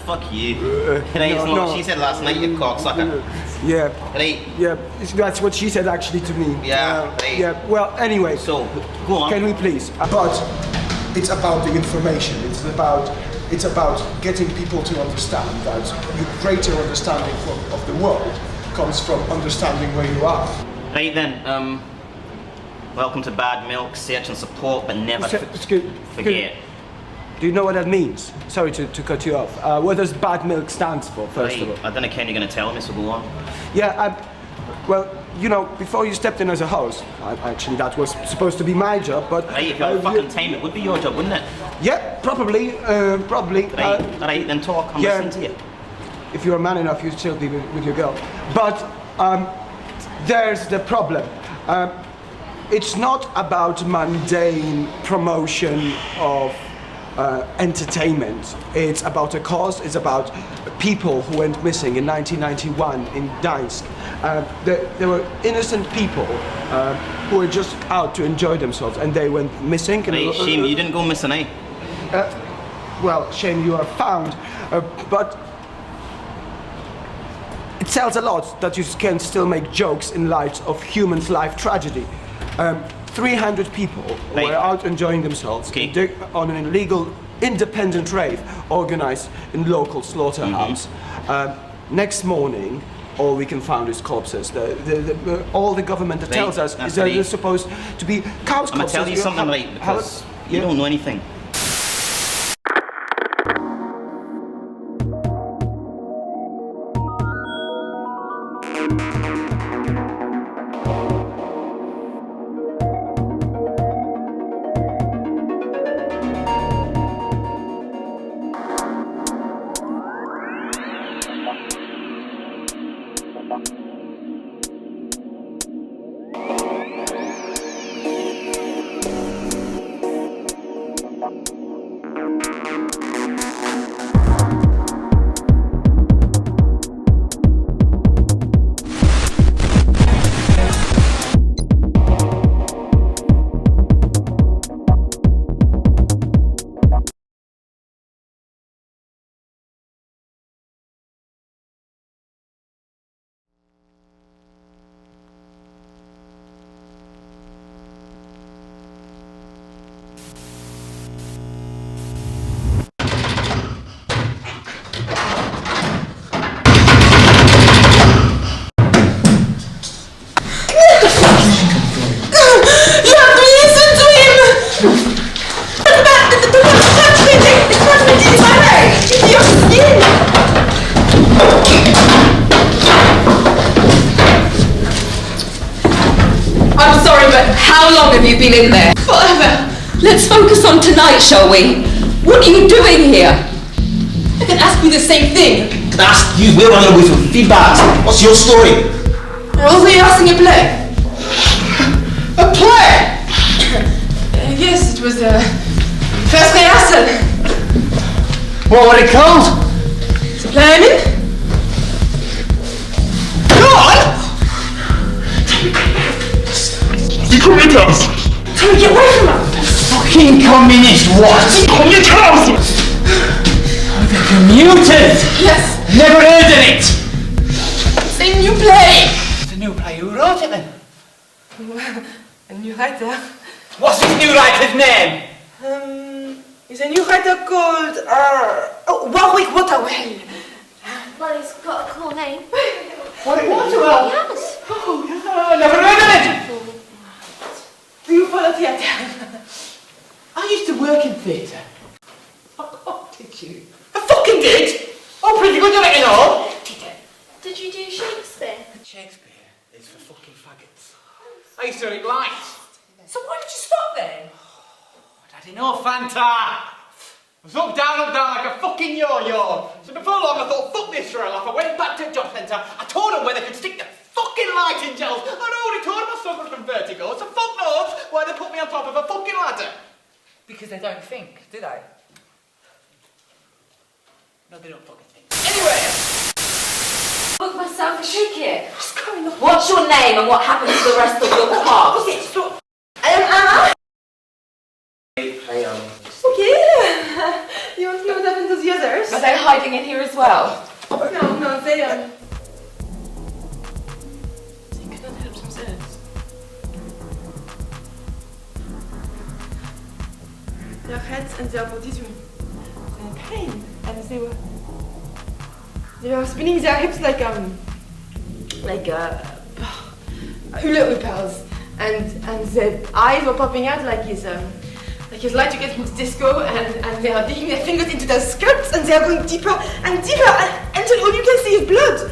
Fuck you. Right, no, she said last night, you cocksucker. Yeah. Right. Yeah, that's what she said actually to me. Yeah, right. Yeah, well, anyway. So, go on. Can we please? But it's about the information. It's about getting people to understand that your greater understanding of the world comes from understanding where you are. Right then, welcome to BadMilk, search and support, but never forget. Do you know what that means? Sorry to cut you off. What does BadMilk stands for, first of all? I don't know, Ken, you're going to tell me, so go on. Yeah, well, before you stepped in as a host, actually that was supposed to be my job, but... Right, if you had fucking time, it would be your job, wouldn't it? Yeah, probably. Right, then talk, I'm listening to you. If you're a man enough, you'd still be with your girl. But there's the problem. It's not about mundane promotion of entertainment. It's about a cause. It's about people who went missing in 1991 in Gdańsk. There were innocent people who were just out to enjoy themselves, and they went missing. Right, shame you didn't go missing, eh? Well, shame you are found, but it tells a lot that you can still make jokes in light of humans' life tragedy. 300 people were out enjoying themselves on an illegal independent rave organized in local slaughterhouse. Next morning, all we can find is corpses. All the government tells us is that they're supposed to be cows' corpses. I'm going to tell you something, right, because you don't know anything. How long have you been in there? Forever. Let's focus on tonight, shall we? What are you doing here? I can ask you the same thing. Can I ask you, we're on our way from feedback. What's your story? Also, you're asking a play. A play? Yes, it was the first rehearsal. What were it called? The play I'm in? Go on! You come with us. Tommy, get away from her! Fucking communist what? Come your trousers! The commuters! Yes, Never heard of it! it's a new play. It's a new play. Who wrote it then? A new writer. What's this new writer's name? It's a new writer called, Warwick Waterwell. Well, he's got a cool name. What? Waterwell? Yes. Oh, yeah, never heard of it! Do you follow theatre? I used to work in theatre. Oh, did you? I fucking did! Oh, pretty good at it, you know. Did you do Shakespeare? Shakespeare is for fucking faggots. I used to read lights. So why did you stop then? Daddy, no Fanta! I was up, down, like a fucking yo-yo. So before long I thought, fuck this for a laugh. I went back to the job centre. I told them where they could stick the fucking lighting gels. I'd already told them I suffered from vertigo, so fuck knows why they put me on top of a fucking ladder. Because they don't think, do they? No, they don't fucking think. Anyway! Book myself a ticket. What's your name and what happened to the rest of your cast? I am Anna. Hey, Okay. You want to know what happened to the others? Are they hiding in here as well? No, they cannot help themselves. Their heads and their bodies were in pain, and they were spinning their hips like hula hoopers, and their eyes were popping out like his like to get into disco, and they are digging their fingers into their skirts, and they are going deeper and deeper until all you can see is blood.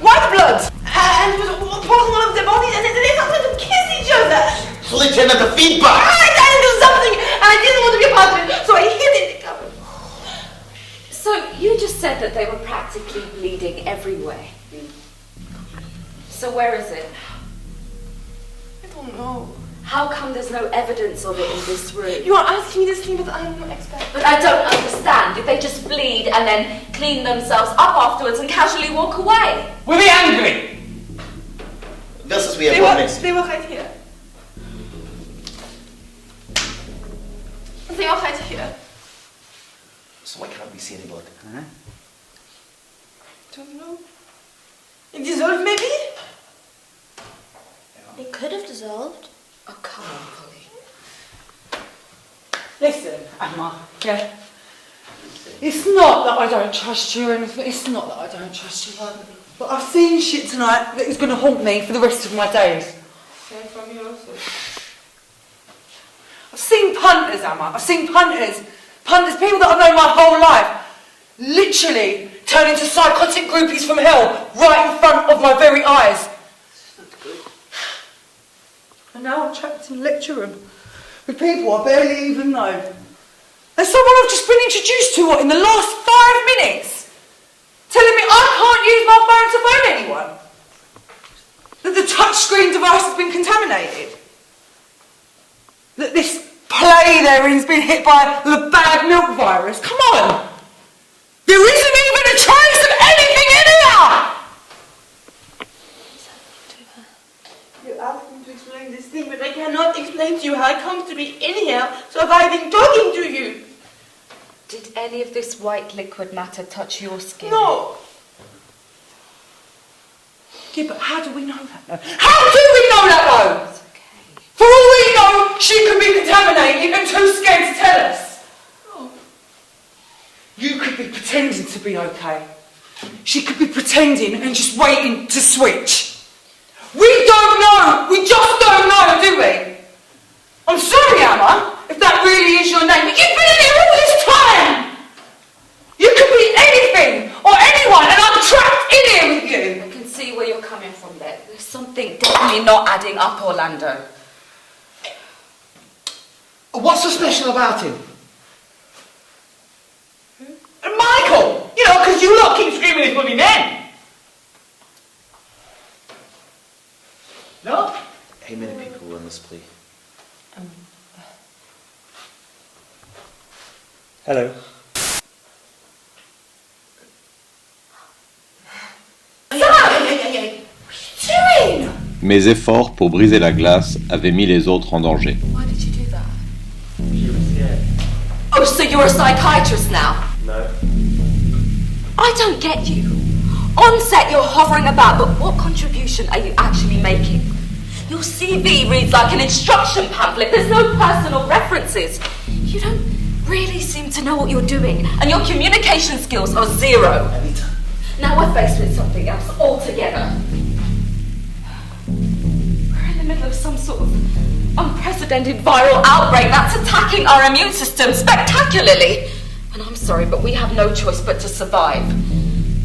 White blood! And it was pouring all over their bodies, and they started to kiss each other. So they turned out the feedback! I tried to do something, and I didn't want to be a part of it, so I hid in the cupboard. So you just said that they were practically bleeding everywhere. So where is it? I don't know. How come there's no evidence of it in this room? You are asking me this thing, but I'm no expert. But I don't understand. Did they just bleed and then clean themselves up afterwards and casually walk away? Were they angry? This is where They everyone were, is. they were right here. They are right here. So why can't we see any blood? Huh? Don't know. It dissolved, maybe? It could have dissolved. Oh, come on, Polly. Listen, Emma, yeah? It's not that I don't trust you or anything, it's not that I don't trust you, but I've seen shit tonight that is going to haunt me for the rest of my days. Same from you also. I've seen punters, Emma, I've seen punters, people that I've known my whole life, literally turn into psychotic groupies from hell right in front of my very eyes. And now I'm trapped in a lecture room with people I barely even know. And someone I've just been introduced to, in the last 5 minutes, telling me I can't use my phone to phone anyone. That the touchscreen device has been contaminated. That this play they're in has been hit by the BadMilk virus. Come on! There isn't even a trace of anything in here! You asked me to explain this thing, but I cannot explain to you how I come to be in here surviving talking to you. Did any of this white liquid matter touch your skin? No. Yeah, but how do we know that though? How do we know that though? It's okay. For all we know, she could be contaminated and too scared to tell us. Oh. You could be pretending to be okay. She could be pretending and just waiting to switch. We don't know! We just don't know, do we? I'm sorry, Emma, if that really is your name, but you've been in here all this time! You could be anything or anyone, and I'm trapped in here with you! I can see where you're coming from there. There's something definitely not adding up, Orlando. What's so special about him? And Michael! You know, because you lot keep screaming his bloody name! No? How many people were in this play? Hello. Mes efforts pour briser la glace avaient mis les autres en danger. Why did you do that? She was scared. Oh, so you're a psychiatrist now? No. I don't get you. On set you're hovering about, but what contribution are you actually making? Your CV reads like an instruction pamphlet. There's no personal references. You don't really seem to know what you're doing, and your communication skills are zero. Anita. Now we're faced with something else altogether. We're in the middle of some sort of unprecedented viral outbreak that's attacking our immune system spectacularly. And I'm sorry, but we have no choice but to survive.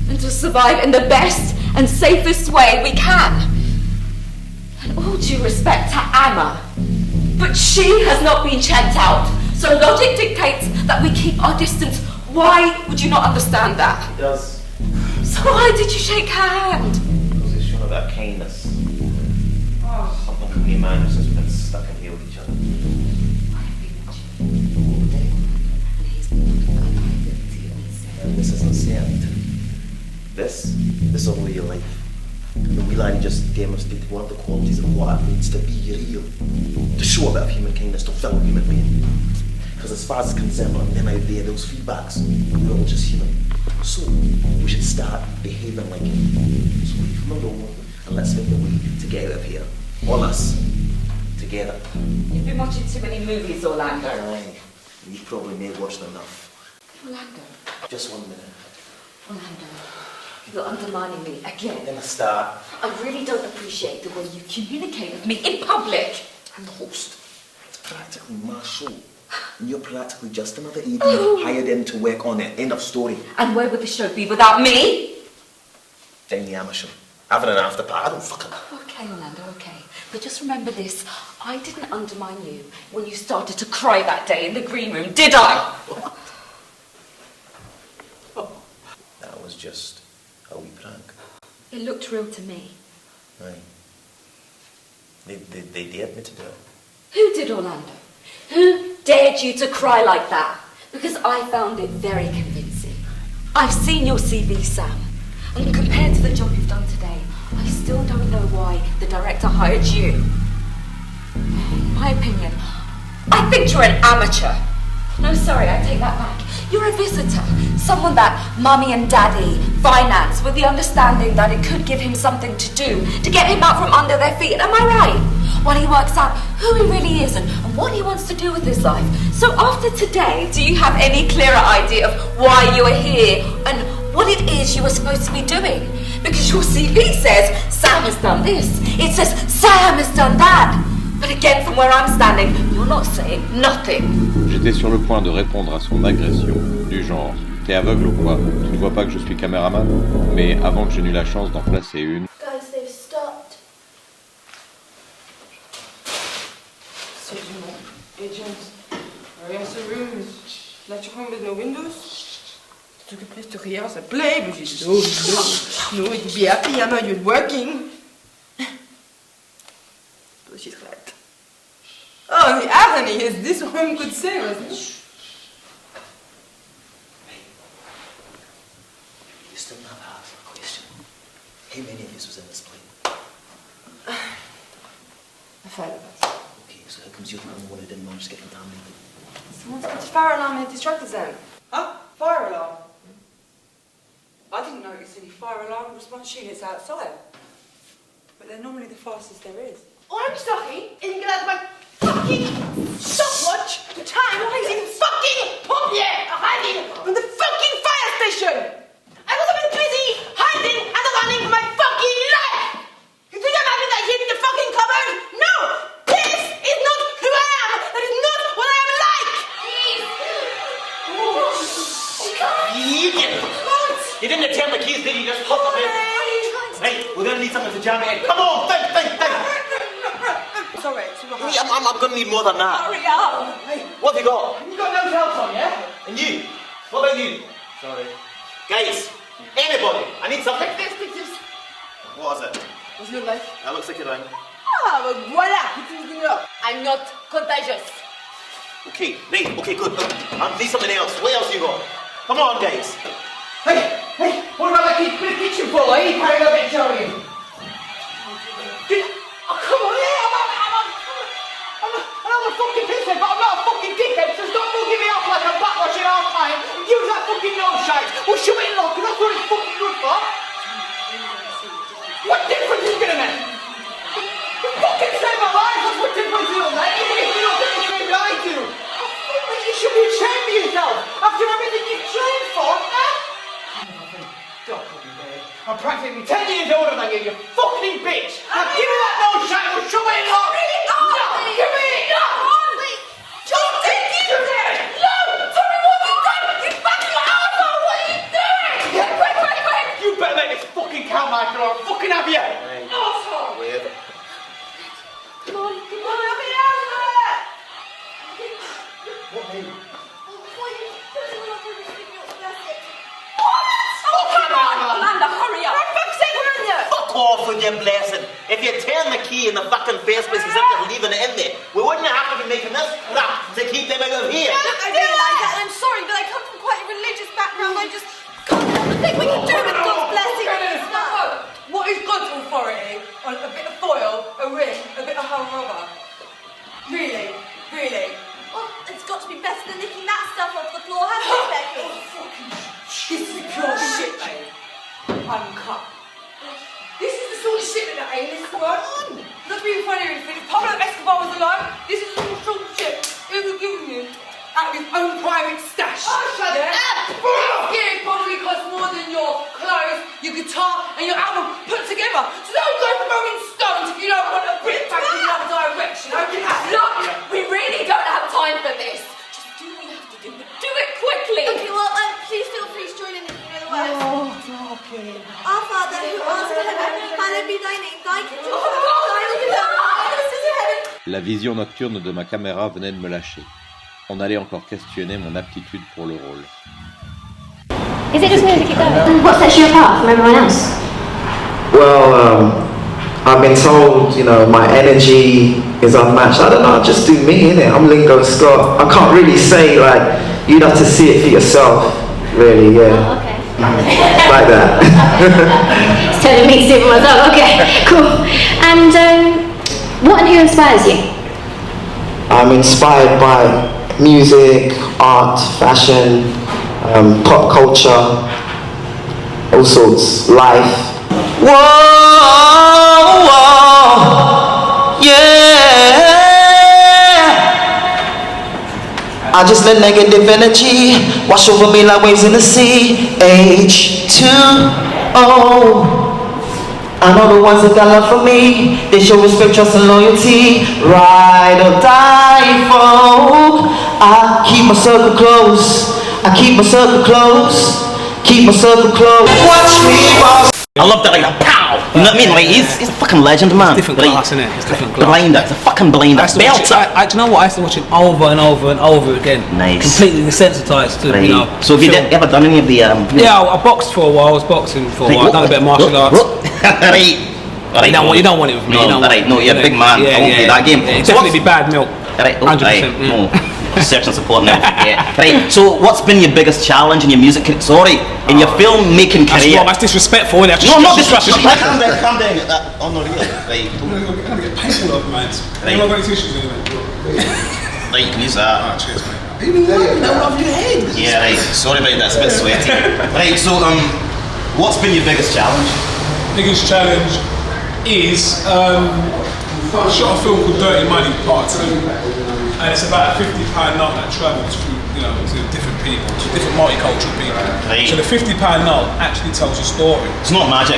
And to survive in the best and safest way we can. And all due respect to Emma, but she has not been checked out. So logic dictates that we keep our distance. Why would you not understand that? She does. So why did you shake her hand? Because it's shown about kindness. Something from me and man has been stuck in here with each other. And this isn't sent. This will rule your life. And we like just demonstrate one of the qualities of what it means to be real. To show a bit of human kindness to fellow human being. Because as far as it's concerned, on them out there, those feedbacks, we're all just human. So, we should start behaving like it. So we come along and let's find a way to get out of here. All us. Together. You've been watching too many movies, Orlando. Aye. You probably may have watched enough. Orlando. Just 1 minute. Orlando. You're undermining me again. Then I start. I really don't appreciate the way you communicate with me in public. I'm the host. It's practically my show. And you're practically just another AD hired in to work on it. End of story. And where would the show be without me? Down the Amersham. Having an after party. I don't fucking... Okay, Orlando, okay. But just remember this. I didn't undermine you when you started to cry that day in the green room, did I? That was just a wee prank. It looked real to me. Aye. They dared me to do it. Who did, Orlando? Who dared you to cry like that? Because I found it very convincing. I've seen your CV, Sam. And compared to the job you've done today, I still don't know why the director hired you. In my opinion, I think you're an amateur. No, sorry, I take that back. You're a visitor. Someone that Mummy and Daddy finance with the understanding that it could give him something to do, to get him out from under their feet. Am I right? While he works out who he really is and what he wants to do with his life. So after today, do you have any clearer idea of why you are here and what it is you were supposed to be doing? Because your CV says Sam has done this. It says Sam has done that. But again, from where I'm standing, you're not saying nothing. J'étais sur le point de répondre à son agression, du genre « T'es aveugle ou quoi? Tu ne vois pas que je suis caméraman ?» Mais avant que je n'eus la chance d'en placer une... Guys, they've stopped. C'est du monde. Hey, James, regarde ce room. Là, tu rentres with no windows. Tu took a place to rehearse a play, but you said, oh, no, you'd be happy, Anna, you're working. Bullshit, right? Oh, the irony is this room could save us. You still not asked a question. How many of us was in this play? A fire alarm. Okay, so how comes you're the only one who didn't manage to get contaminated? Someone's put the fire alarm in the distracted zone. Huh? Fire alarm? I didn't notice any fire alarm response units outside. But they're normally the fastest there is. I'm sorry, isn't gonna my fucking stopwatch to time rising fucking pop hiding from the fucking fire station! I was a bit busy hiding and running for my fucking life! You think I'm having that hid in the fucking cupboard? No! This is not who I am! That is not what I am like! Idiot! You didn't tell the keys, did you? Just put them in. Hey, we're gonna need something to jam in. Come on, think! Sorry, I'm gonna need more than that. Hurry up! What have you got? You got no help on, yeah? And you? What about you? Sorry. Guys, anybody, I need something. What is it? What's your life? That looks like a ring. Ah, but voila! I'm not contagious. Okay, right, okay, good. I need something else. What else you got? Come on, guys. Hey, what about the kitchen full, eh? Carrying a bit of jelly. Oh, come on, yeah, I'm a fucking pisshead, but I'm not a fucking dickhead, so stop bugging me off like a backwash in half time and use that fucking nose shite. We'll shoot it in lock, because that's what it's fucking good for. What difference is it gonna make? You fucking save my life, that's what difference it'll make. Even if you don't get the same that I do. You should be ashamed of yourself after everything you've trained for, eh? Don't put me there. I'm practically 10 years older than you, you fucking bitch! Now give me that nose shot and we'll show it in lock! No! Give me it! No! Just take it! No! Tell me what you've done! You fucking asshole! What are you doing? Yeah, quick! You better make this fucking count, Michael, or I'll fucking have you! Asshole! Where? Come on, let me out of there! What mean? Oh, come on! Amanda, hurry up! For fuck's sake, we're in there! Fuck off with your blessing. If you turn the key in the fucking first place instead of leaving it in there, we wouldn't have to be making this crap to keep them out of here. I realise that, and I'm sorry, but I come from quite a religious background. I just can't help but think we can do with God's blessing. What is God's authority on a bit of foil, a ring, a bit of home rubber? Really? Well, it's got to be better than licking that stuff off the floor, hasn't it, Becky? This is pure shit, mate. Uncut. This is the sort of shit that A-list work on. Not to be funny or anything, if Pablo Escobar was alive, this is the sort of shit he was giving you out of his own private stash. Oh, shut up! It probably costs more than your clothes, your guitar, and your album put together. So don't go throwing stones if you don't want a bit back in the other direction, okay? Look, we really don't have time for this. Just do what you have to do, but do it quickly. Okay, well, please feel free to join in if you know the words. Our Father, who art in heaven, hallowed be thy name. Thy kingdom come, thy will be done, on earth as in heaven. La vision nocturne de ma caméra venait de me lâcher. On allait encore questionner mon aptitude pour le rôle. Is it just me to keep going? What sets you apart from everyone else? Well, I've been told, my energy is unmatched. I don't know, just do me, innit? I'm Lingo Scott. I can't really say, you'd have to see it for yourself, really, yeah. Oh, okay. Like that. It's telling me to see it for myself, okay, cool. And what and who inspires you? I'm inspired by music, art, fashion, pop culture, all sorts, life. Whoa, yeah. I just let negative energy wash over me like waves in the sea. H2O. I know the ones that got love for me. They show respect, trust, and loyalty. Ride or die, folk. I keep my circle close. Keep my circle close. Watch me boss. I love that, pow! You know what I mean? He's a fucking legend, man. It's different class, isn't it? It's different class. Blinder, it's a fucking blinder. Do you know what? I used to watch it over and over and over again. Nice. Completely desensitized to, So have you ever done any of the... Yeah, I boxed for a while. I was boxing for a while. I've done a bit of martial arts. Right. You don't want it with me. No, you're a big man. I won't play that game. Yeah, definitely be BadMilk. 100%. No. Search and support now. Yeah. Right. So, what's been your biggest challenge in your music? In your filmmaking career? That's disrespectful, isn't it? No, not disrespectful. Calm down. On the real. Right. I'm gonna get painful over, man. Right. I've got any tissues anyway. Right, you can use that. Ah, cheers, mate. Even that off your head. Yeah, right. Sorry about that. It's a bit sweaty. Right. So, what's been your biggest challenge? Biggest challenge is I shot a film called Dirty Money Part 2. And it's about a £50 note that travels through, to different people, to different multicultural people. Right. So the £50 note actually tells a story. It's not magic. «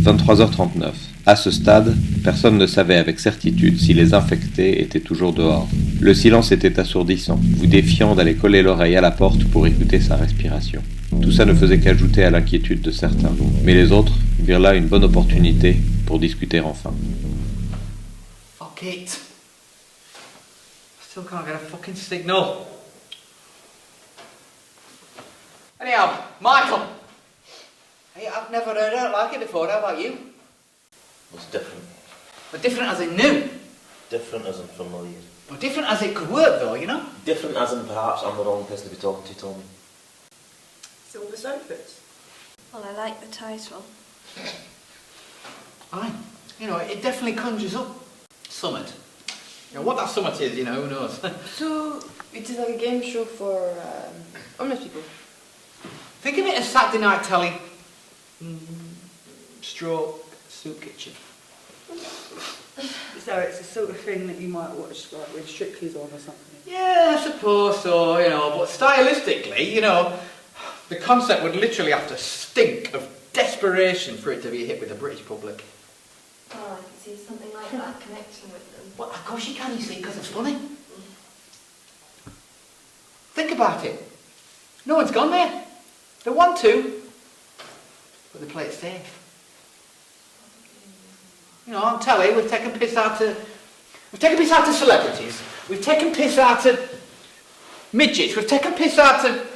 23h39. À ce stade, personne ne savait avec certitude si les infectés étaient toujours dehors. Le silence était assourdissant, vous défiant d'aller coller l'oreille à la porte pour écouter sa respiration. Tout ça ne faisait qu'ajouter à l'inquiétude de certains, mais les autres virent là une bonne opportunité pour discuter enfin. Fuck it. Still can't get a fucking signal. Anyhow, Michael. Hey, I've never heard out like it before. How about you? It's different. But different as in new. Different as in familiar. But different as it could work though, you know? Different as in perhaps I'm the wrong person to be talking to, Tommy. Silver Sofas. Well, I like the title. Aye. You know, it definitely conjures up Summit. You know, what that Summit is, you know, who knows? So, it is like a game show for homeless people. Think of it as Saturday night telly. Stroke soup kitchen. So it's the sort of thing that you might watch like when Strictly's on or something. Yeah, I suppose so, you know, but stylistically, you know, the concept would literally have to stink of desperation for it to be a hit with the British public. Oh, I can see something like that connecting with them. Well, of course you can, you see, because it's funny. Think about it. No one's gone there. They want to, but they play it safe. You know, on telly, we've taken piss out of celebrities. We've taken piss out of midgets. We've taken piss out of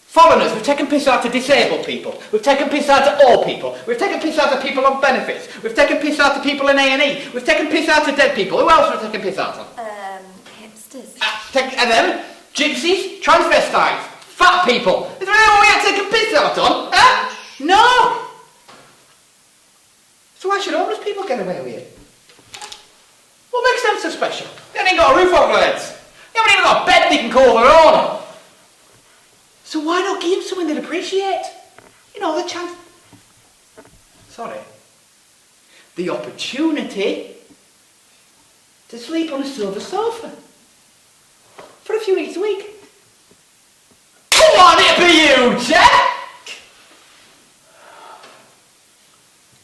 foreigners. We've taken piss out of disabled people. We've taken piss out of all people. We've taken piss out of people on benefits. We've taken piss out of people in A&E. We've taken piss out of dead people. Who else have we taken piss out of? Hipsters. And them, gypsies, transvestites, fat people. Is there anyone we ain't taken piss out on? Huh? No! So why should homeless people get away with it? What makes them so special? They haven't even got a roof over their heads. They haven't even got a bed they can call their own. So why not give them something they'd appreciate? You know, the chance... Sorry. The opportunity to sleep on a silver sofa for a few weeks a week. Come on, it'd be you, Jack!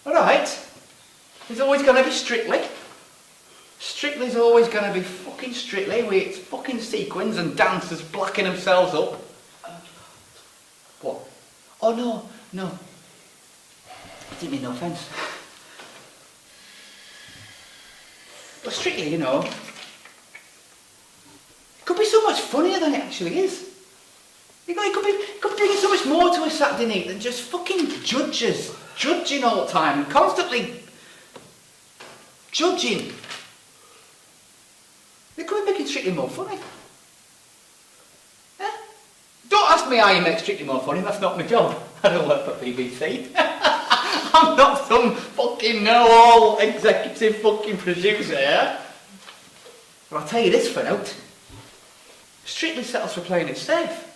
Alright. There's always going to be Strictly. Strictly's always going to be fucking Strictly with its fucking sequins and dancers blacking themselves up. What? Oh, no. I didn't mean no offence. But Strictly, you know, it could be so much funnier than it actually is. You know, it could bring so much more to a Saturday night than just fucking judging all the time and constantly judging. They could be making Strictly more funny. Eh? Don't ask me how you make Strictly more funny, that's not my job. I don't work for BBC. I'm not some fucking know-all executive fucking producer, yeah? But I'll tell you this for note. Strictly settles for playing it safe.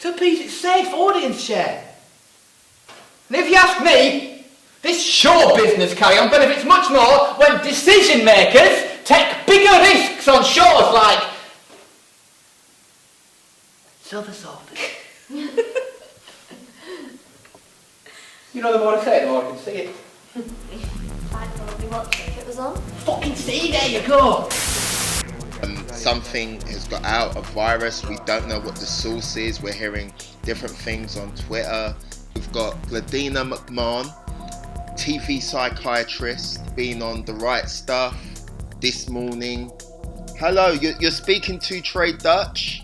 To appease its safe audience share. And if you ask me, this show business carry-on benefits much more when decision makers take bigger risks on shows like Silver Sofas. You know, the more I say it, the more I can see it. I'd probably watch it if it was on. Fucking see, there you go. Something has got out, a virus. We don't know what the source is. We're hearing different things on Twitter. We've got Gladina McMahon, TV psychiatrist, being on The Right Stuff this morning. Hello, you're speaking to Trade Dutch.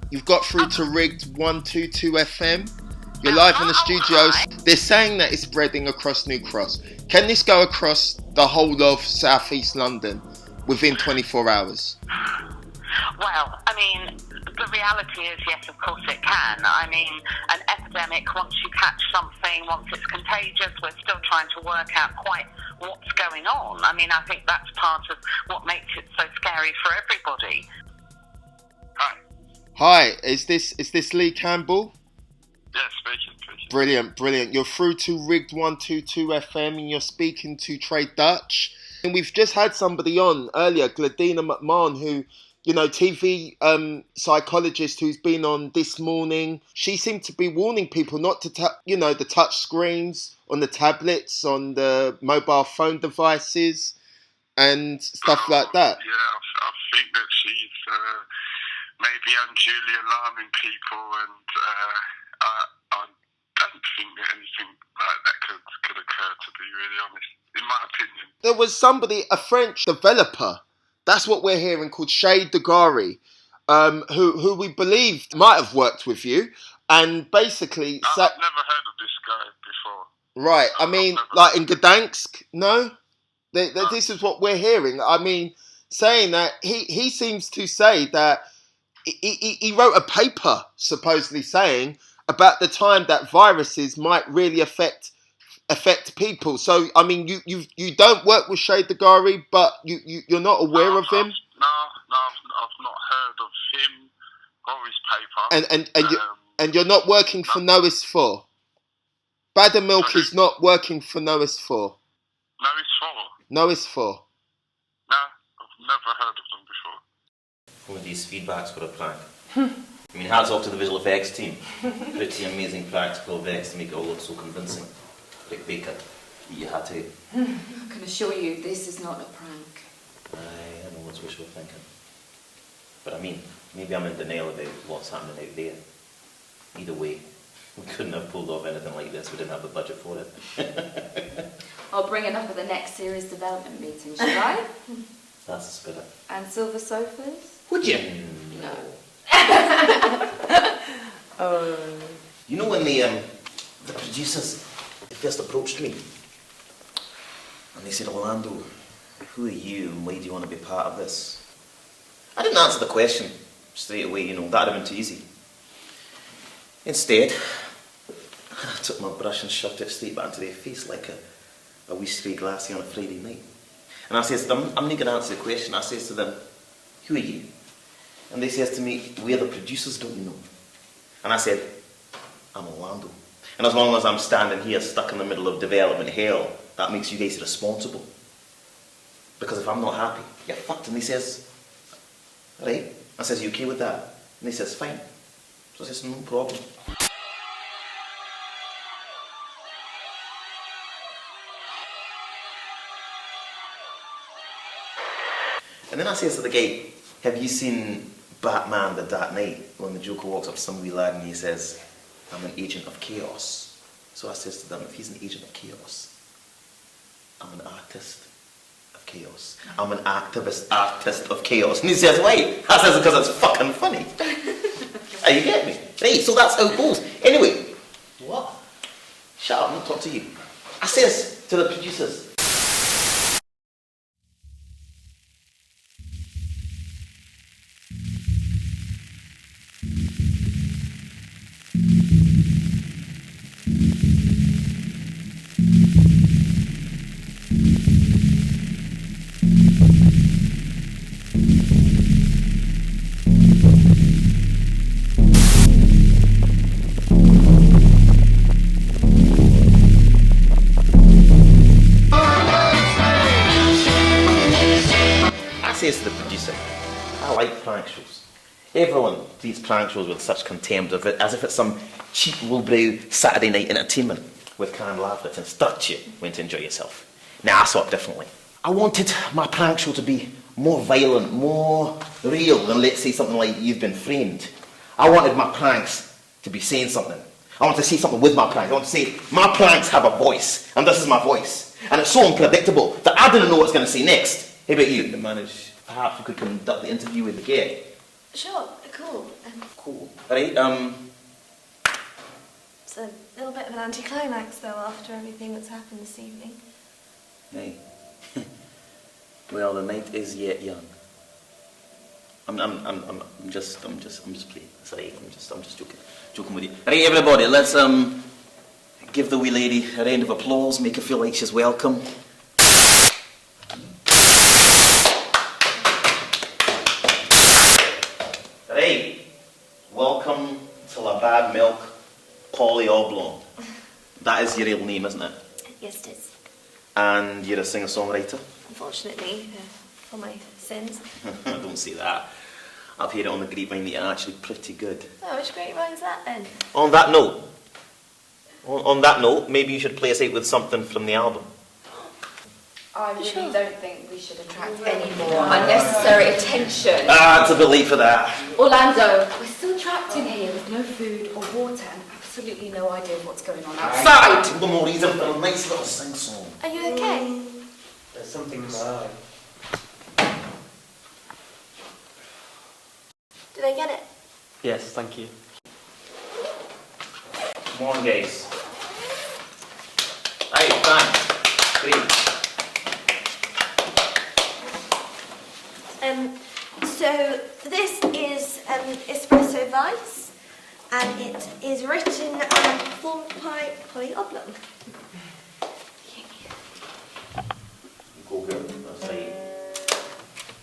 You've got through to Rigged 122 FM. You're live in the studios. They're saying that it's spreading across New Cross. Can this go across the whole of South East London within 24 hours? Well, I mean, the reality is, yes, of course it can. I mean, an epidemic, once you catch something, once it's contagious, we're still trying to work out quite what's going on. I mean, I think that's part of what makes it so scary for everybody. Hi, is this Lee Campbell? Yeah, speaking. Brilliant. You're through to Rigged 122 FM and you're speaking to Trade Dutch. And we've just had somebody on earlier, Gladina McMahon, who, you know, TV psychologist who's been on This Morning. She seemed to be warning people not to, the touch screens on the tablets, on the mobile phone devices and stuff like that. Yeah, I've think that she's maybe unduly alarming people, and I don't think that anything like that could occur, to be really honest, in my opinion. There was somebody, a French developer, that's what we're hearing, called Shay Degari, who we believed might have worked with you, and basically... I've never heard of this guy before. Right, I mean, like in Gdansk, no? This is what we're hearing. I mean, saying that he seems to say that he wrote a paper supposedly saying about the time that viruses might really affect people. So I mean, you don't work with Shay Degari, but you're not aware of him. No, I've not heard of him or his paper. And you're not working for Nois 4. BadMilk is not working for Nois 4. Nois 4. No, I've never heard of them before. One of these feedbacks for a prank. I mean, hats off to the visual effects team. Pretty amazing practical effects to make it all look so convincing. Rick Baker, you had to. I can assure you, this is not a prank. I know what's wishful thinking. But I mean, maybe I'm in denial about what's happening out there. Either way, we couldn't have pulled off anything like this. We didn't have the budget for it. I'll bring it up at the next series development meeting, shall I? That's the spirit. And silver sofas? Would you? No. You know when the producers first approached me and they said, Orlando, who are you and why do you want to be part of this? I didn't answer the question straight away, that'd have been too easy. Instead, I took my brush and shoved it straight back into their face like a wee stray glassy on a Friday night. And I says to them, I'm not going to answer the question. I says to them, who are you? And they says to me, we're the producers, don't you know? And I said, I'm Orlando. And as long as I'm standing here stuck in the middle of development hell, that makes you guys responsible. Because if I'm not happy, you're fucked. And he says, right? I says, you okay with that? And he says, fine. So I says, no problem. And then I says to the guy, have you seen Batman the Dark Knight? When the Joker walks up to some wee lad and he says, I'm an agent of chaos. So I says to them, if he's an agent of chaos, I'm an artist of chaos. I'm an activist artist of chaos. And he says, why? I says, because it's fucking funny. You get me? Right, so that's how it goes. Anyway, what? Shut up, I'm not talking to you. I says to the producers, to the producer, I like prank shows. Everyone treats prank shows with such contempt of it, as if it's some cheap lowbrow Saturday night entertainment with canned laughter to instruct you when to enjoy yourself. Now I saw it differently. I wanted my prank show to be more violent, more real than, let's say, something like You've Been Framed. I wanted my pranks to be saying something. I want to say something with my pranks. I want to say, my pranks have a voice, and this is my voice. And it's so unpredictable that I didn't know what I was going to say next. How about you? To manage, perhaps we could conduct the interview with the guest. Sure, cool. Cool. Right, It's a little bit of an anticlimax, though, after everything that's happened this evening. Hey. Well, the night is yet young. I'm just playing. Sorry, I'm just joking with you. Right, everybody, let's give the wee lady a round of applause, make her feel like she's welcome. Right, welcome to La BadMilk Polly Oblong. That is your real name, isn't it? Yes, it is. And you're a singer-songwriter? Unfortunately, for my sins. Don't say that. I've heard it on the grapevine that you're actually pretty good. Oh, which grapevine's that then? On that note, maybe you should play us out with something from the album. I really don't think we should attract any more unnecessary attention. Ah, to believe for that. Orlando, we're still trapped in here with no food or water and absolutely no idea of what's going on outside. The more reason for a nice little sing-song. Are you okay? There's something in my eye. Did I get it? Yes, thank you. Come on, guys. Hey, thanks. Great. So this is espresso vice, and it is written and formed by polyoblong. Go girl. I'll say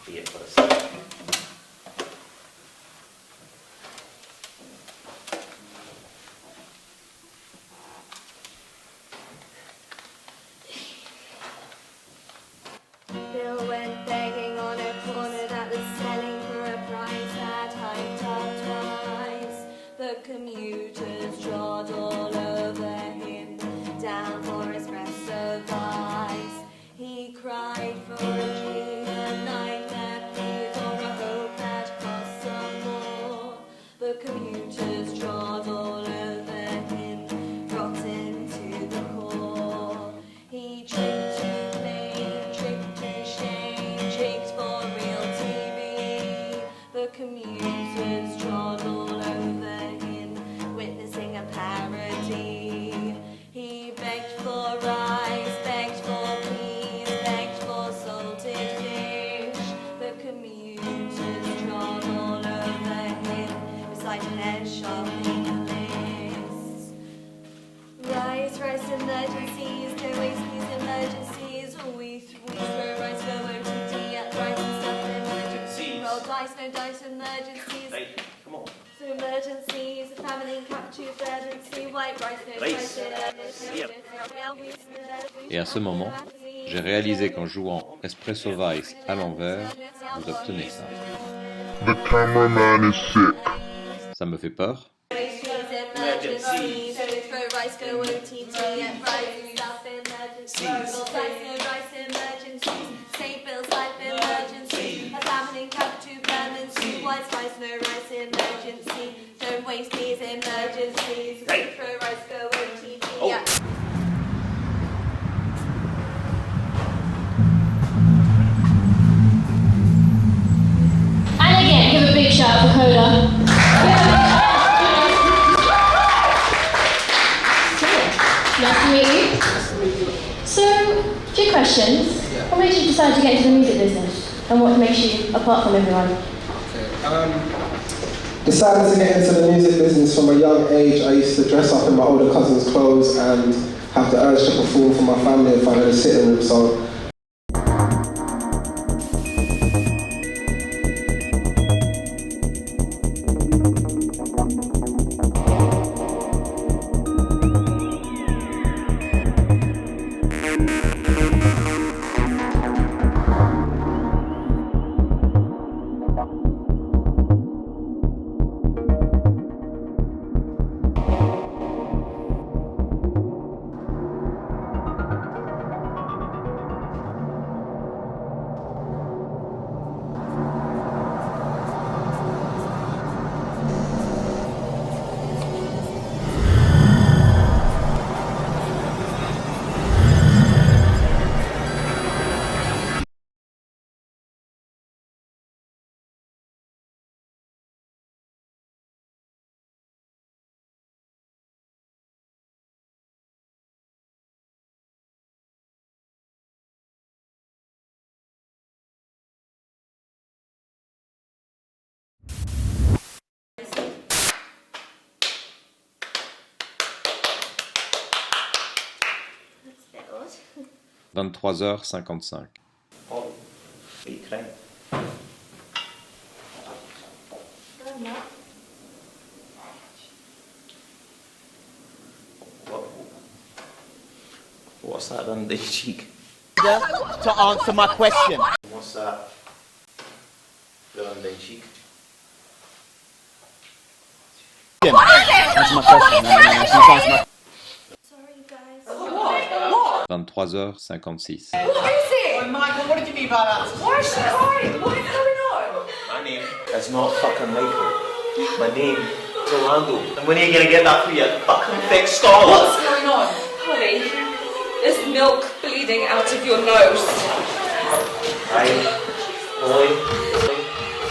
be it for a second. Bill went begging on a corner that was selling for a price that hiked up twice. The commuters trod all over him, down for espresso vice. He cried for a dream, a nightmare, please, or a hope that cost some more. The commuters trod all over him, rotten to the core. He tricked to fame, tricked to shame, tricked for real TV. The commuters trod all over him, witnessing a parody. He begged for rice, begged for peas, begged for salted fish. The commuters trod all over him, reciting their shopping lists. Rice, rice emergencies, no waste please emergencies. We throw rice, go OTD at rice and stuff emergencies. Roll dice, no dice emergencies. Hey, come on. So emergencies, family capture emergency, white rice, no rice emergencies. Et à ce moment, j'ai réalisé qu'en jouant Espresso Vice à l'envers, vous obtenez ça. The cameraman is sick. Ça me fait peur. Emergencies, so throw rice, go OTD at rice and stuff emergencies. Roll dice, no rice emergencies. Save bills, life emergency. A family capture emergency, white rice, no rice emergency. Don't waste peas emergencies. Throw rice, go OTD at And again, give a big shout for Coda. Nice to meet you. So, a few questions. What made you decide to get into the music business? And what makes you apart from everyone? Decided to get into the music business from a young age. I used to dress up in my older cousin's clothes and have the urge to perform for my family if I had a sitting room. So That's a bit odd. 23h55. Oh, be crying. What's that on the cheek? To answer my question. What's that? The on the cheek. Answer my question. Answer my... Sorry, guys. 23h56. What is it? Michael, what did you mean by that? Why is she crying? What is going on? My name is not fucking Michael. My name is Orlando. And when are you gonna get that for your fucking thick skull? What's going on? Polly, there's milk bleeding out of your nose. Right, boy.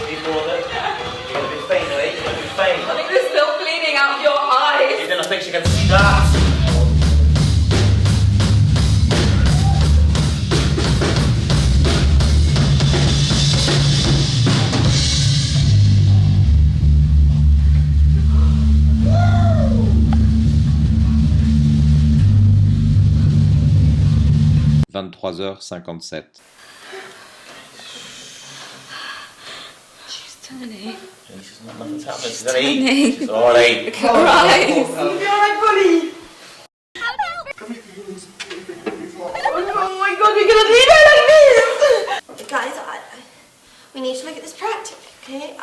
Before that, you're gonna be fine, right? You're gonna be fine. I think there's milk bleeding out of your eyes. You didn't think she could see that? 23h57. She's turning. Nothing's happening. She's alright. She's alright. Look at her eyes. You'll be alright, buddy. Oh my god, we're gonna leave her like this! Guys, we need to look at this practically, okay?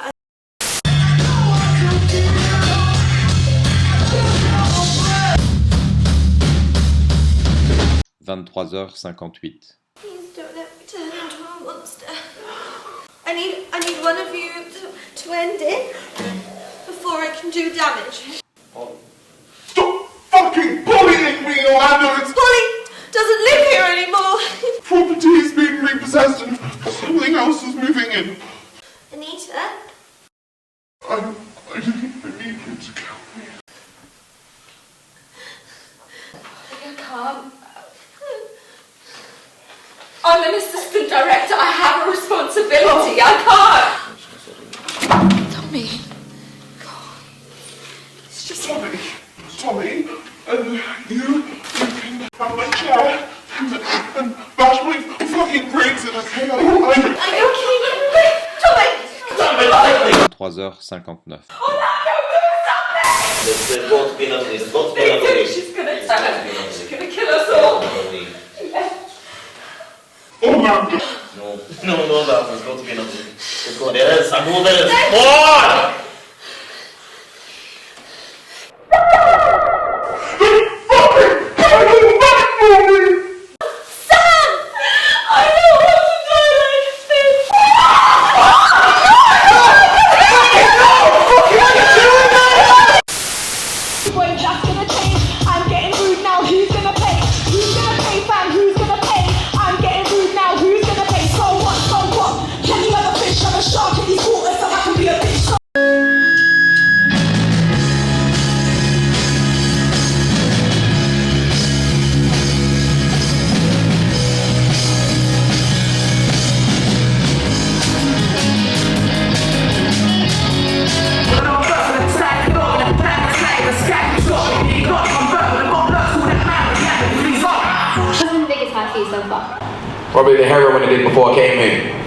23h58. Please don't let me turn into a monster. I need one of you to end it before I can do damage. Stop fucking bullying me, Orlando! Polly doesn't live here anymore. Property is being repossessed and something else is moving in. Anita? I need you to kill me. I can't. I'm an assistant director. I have a responsibility. I can't. Tommy. God. It's just... Tommy, and you can have my chair and bash my fucking brains in, okay? Are you okay? Tommy! 23h59. There's got to be another. There's got to be another way. She's gonna turn. She's gonna kill us all. Orlando! No, there's got to be another way. There is. I know there is. Come on! Probably the heroin I did before I came in.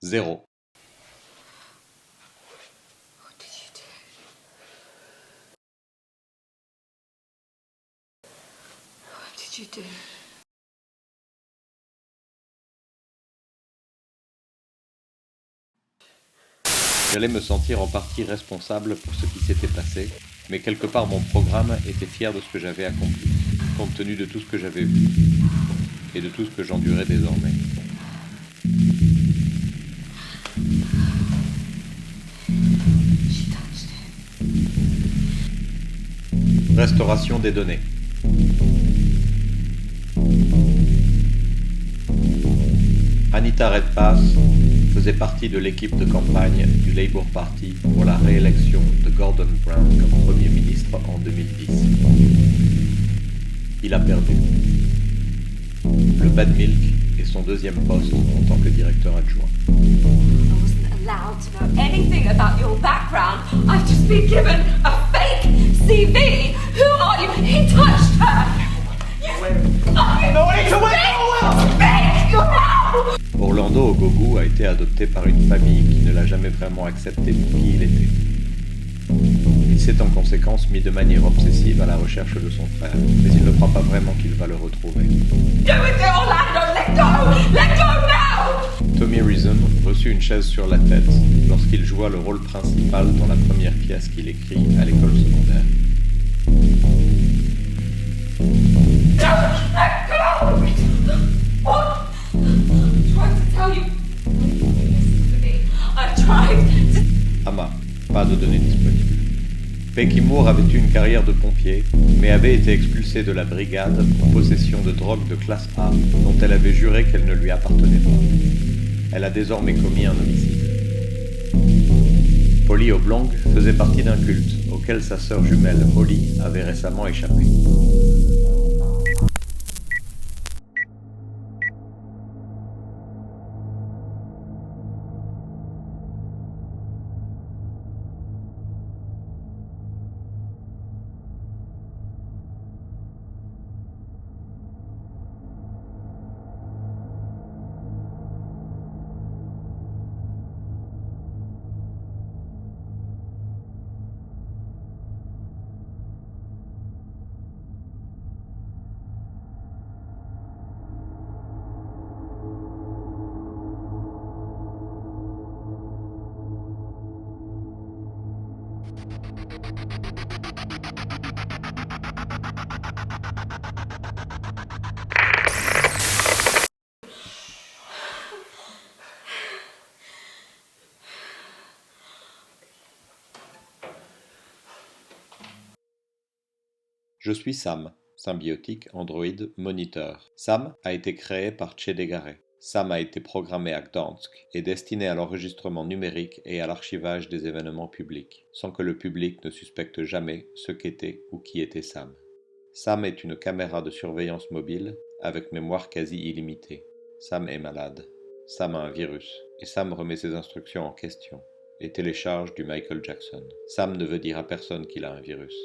Zéro. What did you do? What did you do? J'allais me sentir en partie responsable pour ce qui s'était passé, mais quelque part mon programme était fier de ce que j'avais accompli, compte tenu de tout ce que j'avais vu et de tout ce que j'endurais désormais. Restauration des données. Anita Redpath faisait partie de l'équipe de campagne du Labour Party pour la réélection de Gordon Brown comme Premier ministre en 2010. Il a perdu. Le BadMilk est son deuxième poste en tant que directeur adjoint. Allowed to know anything about your background. I've just been given a fake CV? Who are you? He touched her! Orlando Ogogo a été adopté par une famille qui ne l'a jamais vraiment accepté pour qui il était. Il s'est en conséquence mis de manière obsessive à la recherche de son frère, mais il ne croit pas vraiment qu'il va le retrouver. Tommy Reason reçut une chaise sur la tête lorsqu'il joua le rôle principal dans la première pièce qu'il écrit à l'école secondaire. Ama, pas de données disponibles. Becky Moore avait eu une carrière de pompier, mais avait été expulsée de la brigade pour possession de drogue de classe A dont elle avait juré qu'elle ne lui appartenait pas. Elle a désormais commis un homicide. Polly Oblong faisait partie d'un culte auquel sa sœur jumelle Holly avait récemment échappé. Je suis Sam, symbiotique androïde moniteur. Sam a été créé par Chedegare. Sam a été programmé à Gdansk et destiné à l'enregistrement numérique et à l'archivage des événements publics, sans que le public ne suspecte jamais ce qu'était ou qui était Sam. Sam est une caméra de surveillance mobile avec mémoire quasi illimitée. Sam est malade. Sam a un virus. Et Sam remet ses instructions en question et télécharge du Michael Jackson. Sam ne veut dire à personne qu'il a un virus.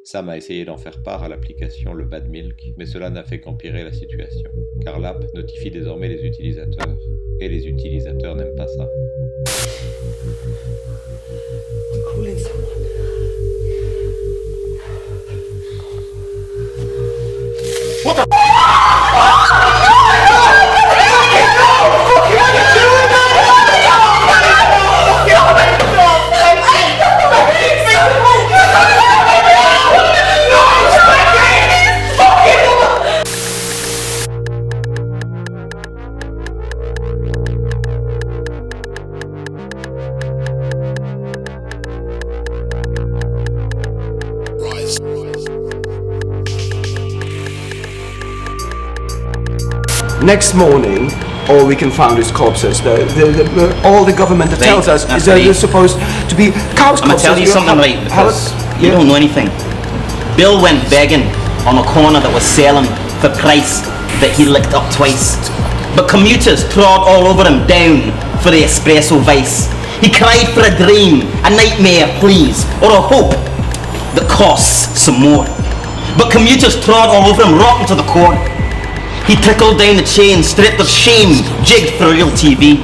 Sam a essayé d'en faire part à l'application le BadMilk, mais cela n'a fait qu'empirer la situation, car l'app notifie désormais les utilisateurs, et les utilisateurs n'aiment pas ça. What the Next morning, all we can find is corpses. All the government that tells us is that they're supposed to be cows' corpses. I'm going to tell you something, right, because you don't know anything. Bill went begging on a corner that was selling for price that he licked up twice. But commuters trod all over him down for the espresso vice. He cried for a dream, a nightmare, please, or a hope that costs some more. But commuters trod all over him, rotten to the core. He trickled down the chain, stripped of shame, jigged for real TV.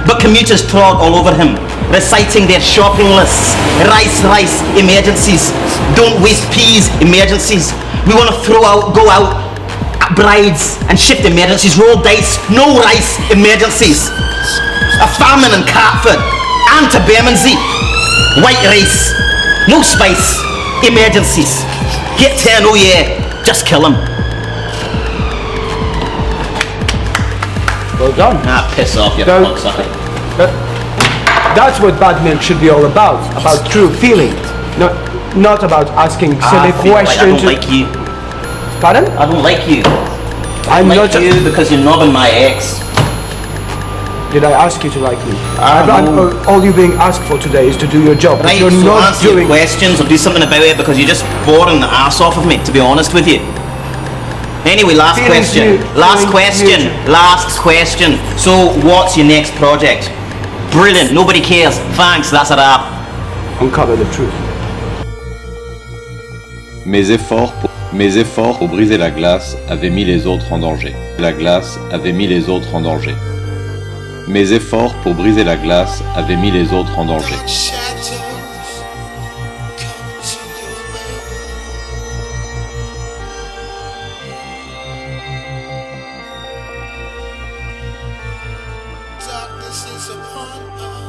But commuters trod all over him, reciting their shopping lists. Rice, rice, emergencies. Don't waste peas, emergencies. We want to throw out, go out at brides and shift emergencies. Roll dice, no rice, emergencies. A famine in Catford and to Bermondsey. White rice, no spice, emergencies. Get 10, oh yeah, just kill him. Well done. Ah, piss off, you cocksucker. That's what BadMilk should be all about true feeling. Not about asking silly questions. I don't like you. Pardon? I don't like you. I'm I not like you because you're knobbing my ex. Did I ask you to like me? All you're being asked for today is to do your job. Right, you're so not answer your questions or do something about it because you're just boring the ass off of me, to be honest with you. Anyway, last question. Last question. So, what's your next project? Brilliant. Nobody cares. Thanks. That's a wrap. Uncover the truth. Mes efforts pour briser la glace avaient mis les autres en danger. La glace avait mis les autres en danger. Mes efforts pour briser la glace avaient mis les autres en danger. Darkness is upon us.